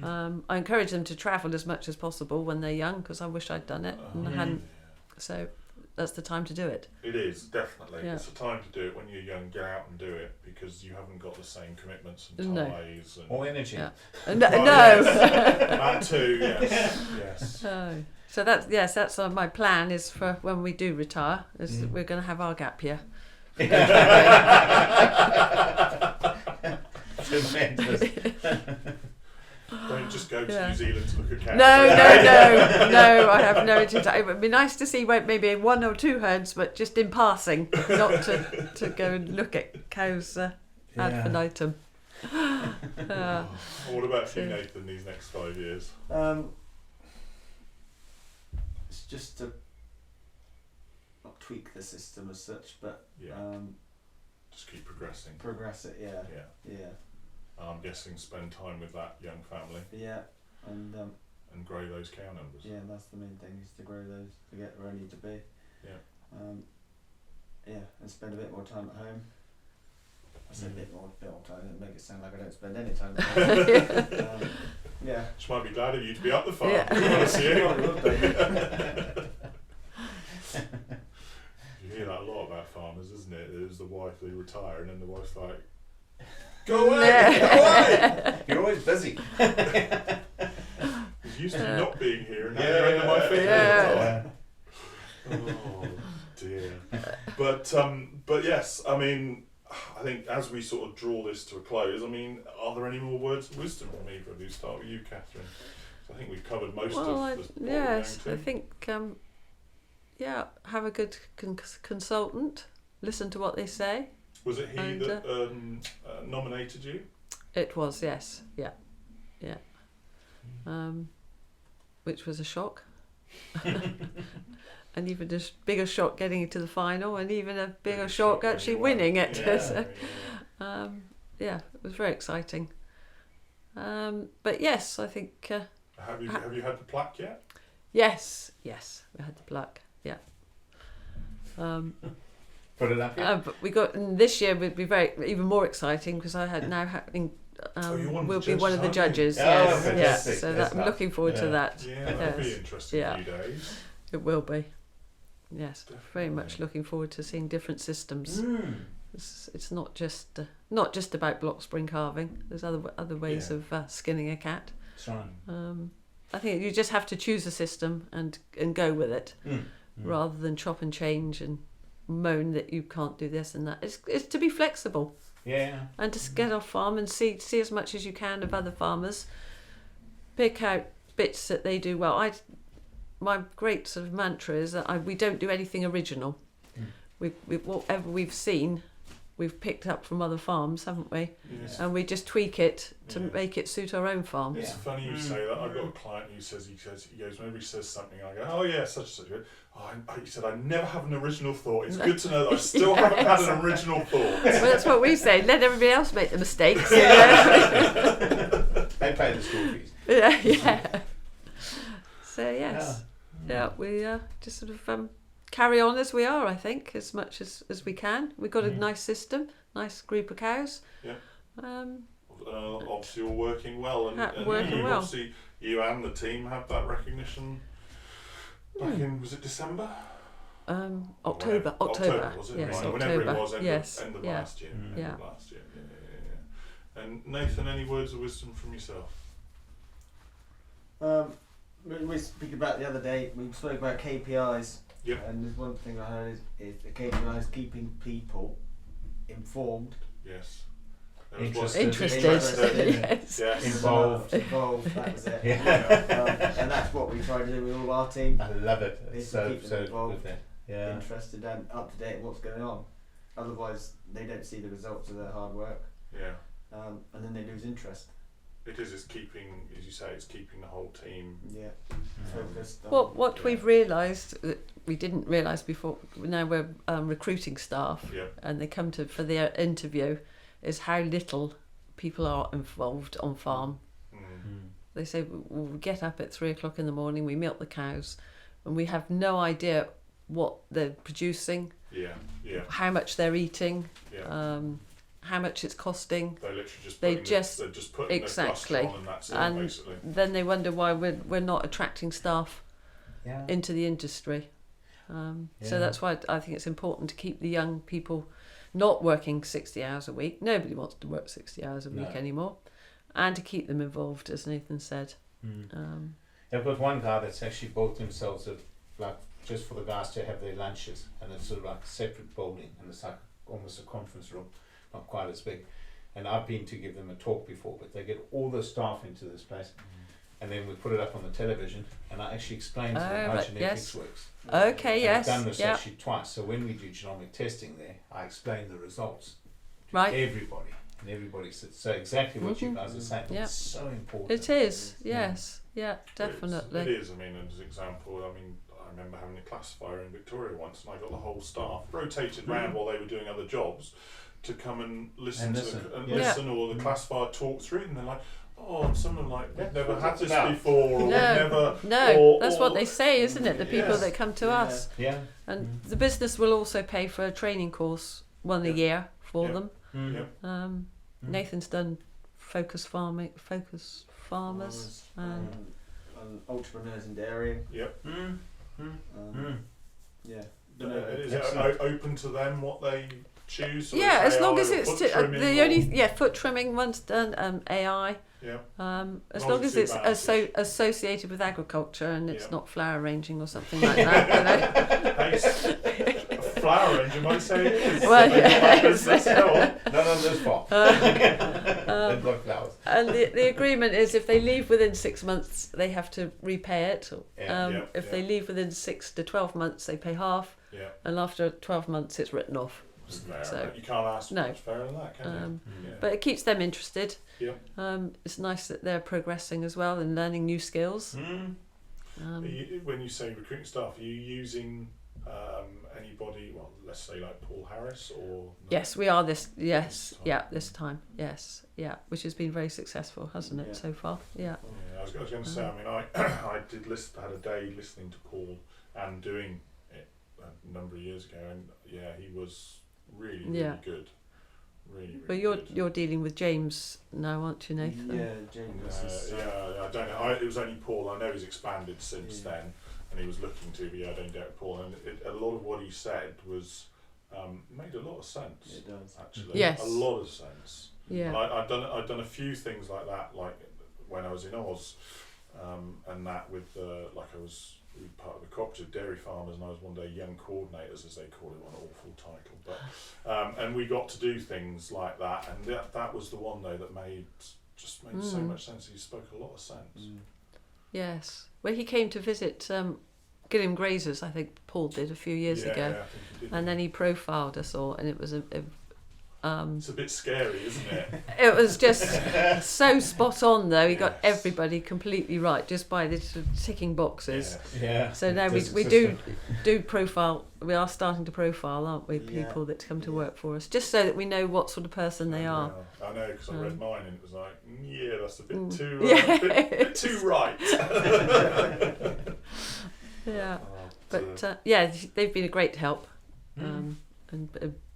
Yeah. I encourage them to travel as much as possible when they're young, because I wish I'd done it and I hadn't. So that's the time to do it. It is, definitely. Yeah. It's the time to do it when you're young. Get out and do it, because you haven't got the same commitments and No. ties. And Or energy. Yeah. Oh, No. That too, yes. So that's my plan is for when we do retire. Is that we're going to have our gap year. Tremendous. Don't just go to New Zealand to look at cows. No, I have no intention. It would be nice to see maybe 1 or 2 herds, but just in passing, not to go and look at cows ad infinitum. What about you, Nathan, these next 5 years? It's just to not tweak the system as such, but just keep progressing. Progress it, yeah. I'm guessing spend time with that young family. Yeah, and grow those cow numbers. Yeah, that's the main thing, is to grow those to get where I need to be. Yeah. And spend a bit more time at home. I say a bit more time, and make it sound like I don't spend any time at home. She might be glad of you to be up the farm. Yeah. We want to see you. Yeah. You hear that a lot about farmers, isn't it? There's the wife who retire, and then the wife's like, "Go away, go away! You're always busy." He's used to not being here, and now you're under my feet all the time. Oh dear. But yes, I mean, I think as we sort of draw this to a close, I mean, are there any more words of wisdom from either of you? Start with you, Catherine. So I think we've covered most of this. Yes, I think have a good consultant. Listen to what they say. Was it he that nominated you? It was, yes, yeah. Which was a shock. And even a bigger shock getting into the final, and even a bigger shock actually winning it. It was very exciting. But yes, I think. Have you had the plaque yet? Yes, we had the plaque. Yeah. Put it up here. But we got, and this year would be even more exciting because I had now having. We'll be one of the judges. Yes. So I'm looking forward to that. Yeah, that'll be interesting. A few days. It will be. Yes, definitely. Very much looking forward to seeing different systems. It's not just about block spring calving. There's other ways of skinning a cat. That's right. I think you just have to choose a system and go with it, rather than chop and change and moan that you can't do this and that. It's to be flexible. Yeah. And to get off farm and see as much as you can of other farmers. Pick out bits that they do well. My great sort of mantra is that we don't do anything original. We whatever we've seen, we've picked up from other farms, haven't we? Yes. And we just tweak it to make it suit our own farm. It's funny you say that. I've got a client who says he goes whenever he says something, I go, "Oh yeah, such and such." He said, "I never have an original thought. It's good to know that I still haven't had an original thought." Well, that's what we say. Let everybody else make the mistakes. They pay the school fees. Yeah. So yes, we just sort of carry on as we are. I think as much as we can. We've got a nice system, nice group of cows. Yeah. Obviously, all working well, and working well. Obviously, you and the team have that recognition. Back in, was it December? October. October, was it? Yes, right. October. Whenever it was, end of last year. Yeah. Last year. Yeah. And Nathan, any words of wisdom from yourself? We speak about the other day. We spoke about KPIs. Yep. And there's one thing I heard is the KPIs keeping people informed. Yes. Interested. Yes. Involved. That was it. Yeah. And that's what we try to do with all our team. I love it. Is So keep them involved, good. Yeah. interested and up to date in what's going on. Otherwise, they don't see the results of their hard work. Yeah. And then they lose interest. It is. It's keeping, as you say, it's keeping the whole team. Yeah. Focused. What we've realised that we didn't realise before. Now we're recruiting staff, and they come for their interview, is how little people are involved on farm. They say we'll get up at 3:00 in the morning, we milk the cows, and we have no idea what they're producing. How much they're eating. How much it's costing. They're literally just putting exactly. their cluster on, and that's it, basically. Then they wonder why we're not attracting staff into the industry. So that's why I think it's important to keep the young people not working 60 hours a week. Nobody wants to work 60 hours a week anymore. And to keep them involved, as Nathan said. I've got one guy that's actually built themselves just for the guys to have their lunches, and it's sort of like a separate building, and it's like almost a conference room, not quite as big. and I've been to give them a talk before, but they get all the staff into this place, and then we put it up on the television, and I actually explain to them how right, genetics yes. works. Okay, And yes. I've done this Yeah. actually twice. So when we do genomic testing there, I explain the results to Right. everybody, and everybody says, so exactly what you guys are saying. Yeah. It's so important. It is, yes. Yeah, It definitely. is. I mean, as an example, I remember having a classifier in Victoria once, and I got the whole staff rotated round while they were doing other jobs to come and listen And or the classifier talk through it, and they're like, oh, and some are like, we've never what had it's this about. before, or No, we've never. No, that's or- what they say, isn't it? The people Yes. that come to Yeah. us. Yeah. And the business will also pay for a training course, one a Yeah. year for Yeah. them. Yeah. Nathan's done focus farmers, and and entrepreneurs in dairy. Yep. Yeah. Is it open to them what they choose? So yeah, they as say, long "Oh, as it's foot trimming the or-" only foot trimming one's done AI. Yeah. As Not long as too it's bad. associated with agriculture and it's Yeah. not flower arranging or something like that. A flower arranger might say it is. Well, Maybe yeah, that is still. Not on this far. They've got flowers. And the agreement is if they leave within 6 months, they have to repay it. Yeah. If they leave within 6 to 12 months, they pay half. Yeah. And after 12 months, it's written off. It's fair, So- but you can't ask no. much fairer than that, can you? Yeah. But it keeps them interested. Yeah. It's nice that they're progressing as well and learning new skills. When you say recruiting staff, are you using anybody? Well, let's say like Paul Harris or no? Yes, we are this. This Yes, time. yeah, this time. Yes, yeah, which has been very successful, hasn't it, Yeah. so far? Yeah. Yeah, I was going to say. I mean, I had a day listening to Paul and doing it a number of years ago, and yeah, he was really Yeah. good. Really But you're good. dealing with James now, aren't you, Nathan? Yeah, James. is, Yeah, I don't know. It was only Paul. I know he's expanded since Yeah. then, and he was looking to. But yeah, I don't doubt Paul. And a lot of what he said was made a lot of sense. It does. Actually, Yes. a lot of sense. Yeah. And I've done a few things like that, like when I was in Oz, and that with I was part of the cooperative dairy farmers, and I was one day young coordinators, as they call it, an awful title, but and we got to do things like that, and that was the one day that made so much sense. He spoke a lot of sense. Yes. Well, he came to visit Gilliam Grazers, I think Paul did a few years Yeah, ago, I think he did. and then he profiled us all, and it was It's a bit scary, isn't it? it was just so spot on. Though he got Yes. everybody completely right just by the sort of ticking boxes. Yes. Yeah. So now we do profile. We are starting to profile, aren't we? Yeah. People that come to work for us, just so that we know what sort of person they are. I know, because I read mine and it was like, yeah, that's a bit too, Yeah. bit too right. Yeah, But, but yeah, they've been a great help, and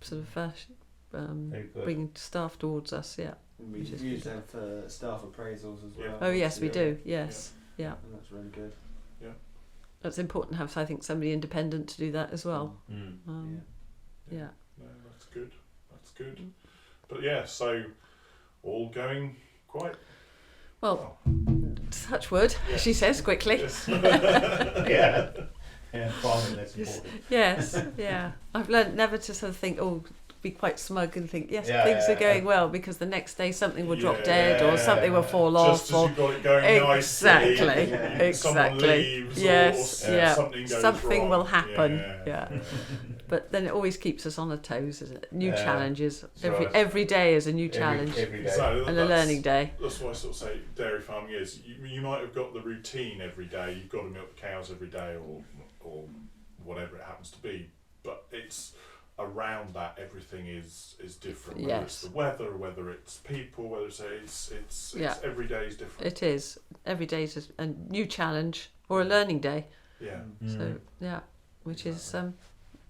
sort of Very good. bringing staff towards us. Yeah. And we Which is use good. them for staff appraisals as well. Yeah. Oh yes, we Yeah. do. Yes. Yeah. And that's really good. That's important to have. I think somebody independent to do that as well. Yeah. no, that's good. That's good. But yeah, so all going quite Well, touch wood, Yeah. she says quickly. Yes. Yeah. Yeah. Farming, that's important. Yes, yeah. I've learned never to sort of think, be quite smug and think, yes, Yeah, things yeah, are going yeah. well, because the next day something will drop Yeah, dead or something will fall Just off. Or as you've got it going exactly, nicely, Yeah. someone exactly. leaves Yes, or yeah. something goes Something wrong. will happen. Yeah. Yeah. But then it always keeps us on our toes, isn't it? New Yeah. challenges. So every day is a new challenge Every day. So and a learning day. That's why I sort of say dairy farming is. You might have got the routine every day. You've got to milk the cows every day, or whatever it happens to be. But it's around that everything is different. Whether it's Yes. the weather, whether it's people, whether it's Yeah. every day is different. It is. Every day is a new challenge or a learning day. Yeah. So yeah, which is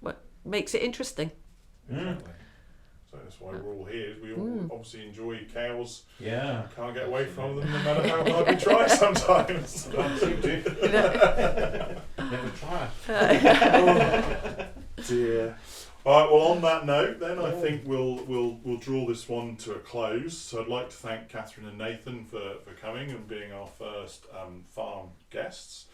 what makes it interesting. Exactly. So that's why we're all here. We all obviously enjoy cows. Yeah. Can't get away from them no matter how hard we try sometimes. Don't seem to. Never try. Dear. All right. Well, on that note, then I think we'll draw this one to a close. So I'd like to thank Catherine and Nathan for coming and being our first farm guests.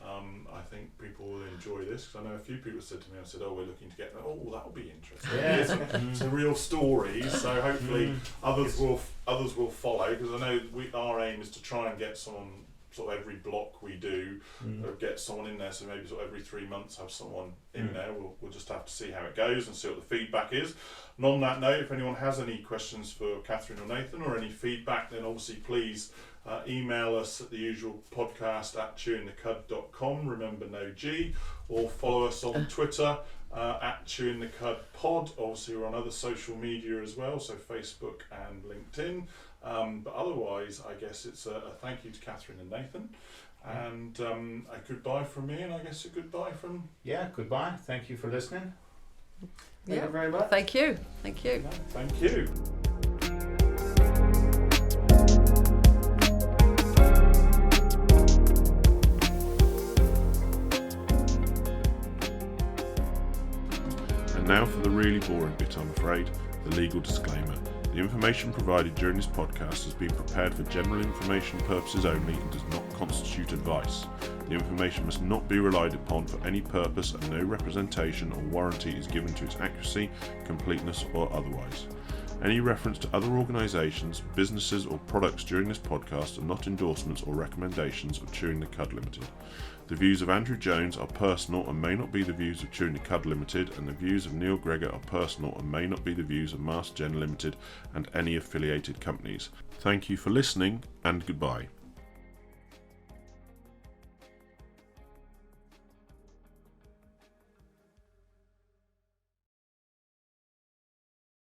I think people will enjoy this, because I know a few people said to me, I said, oh, we're looking to get that. Oh, that'll be interesting. Yeah. It's a real story, so hopefully others will follow, because I know our aim is to try and get someone sort of every block we do, get someone in there, so maybe sort of every 3 months have someone in there. We'll just have to see how it goes and see what the feedback is. And on that note, if anyone has any questions for Catherine or Nathan, or any feedback, then obviously please email us at the usual podcast at ChewintheCud.com, remember no G, or follow us on Twitter at ChewintheCudPod. Obviously we're on other social media as well, so Facebook and LinkedIn. But otherwise, I guess it's a thank you to Catherine and Nathan, and a goodbye from me, and I guess a goodbye from... Yeah, goodbye. Thank you for listening. Thank you very much. Thank you. Thank you. Thank you. And now for the really boring bit, I'm afraid, the legal disclaimer. The information provided during this podcast has been prepared for general information purposes only and does not constitute advice. The information must not be relied upon for any purpose, and no representation or warranty is given to its accuracy, completeness or otherwise. Any reference to other organisations, businesses or products during this podcast are not endorsements or recommendations of Chewing the Cud Limited. The views of Andrew Jones are personal and may not be the views of Chewing the Cud Limited, and the views of Neil Greggor are personal and may not be the views of Master Gen Limited and any affiliated companies. Thank you for listening, and goodbye.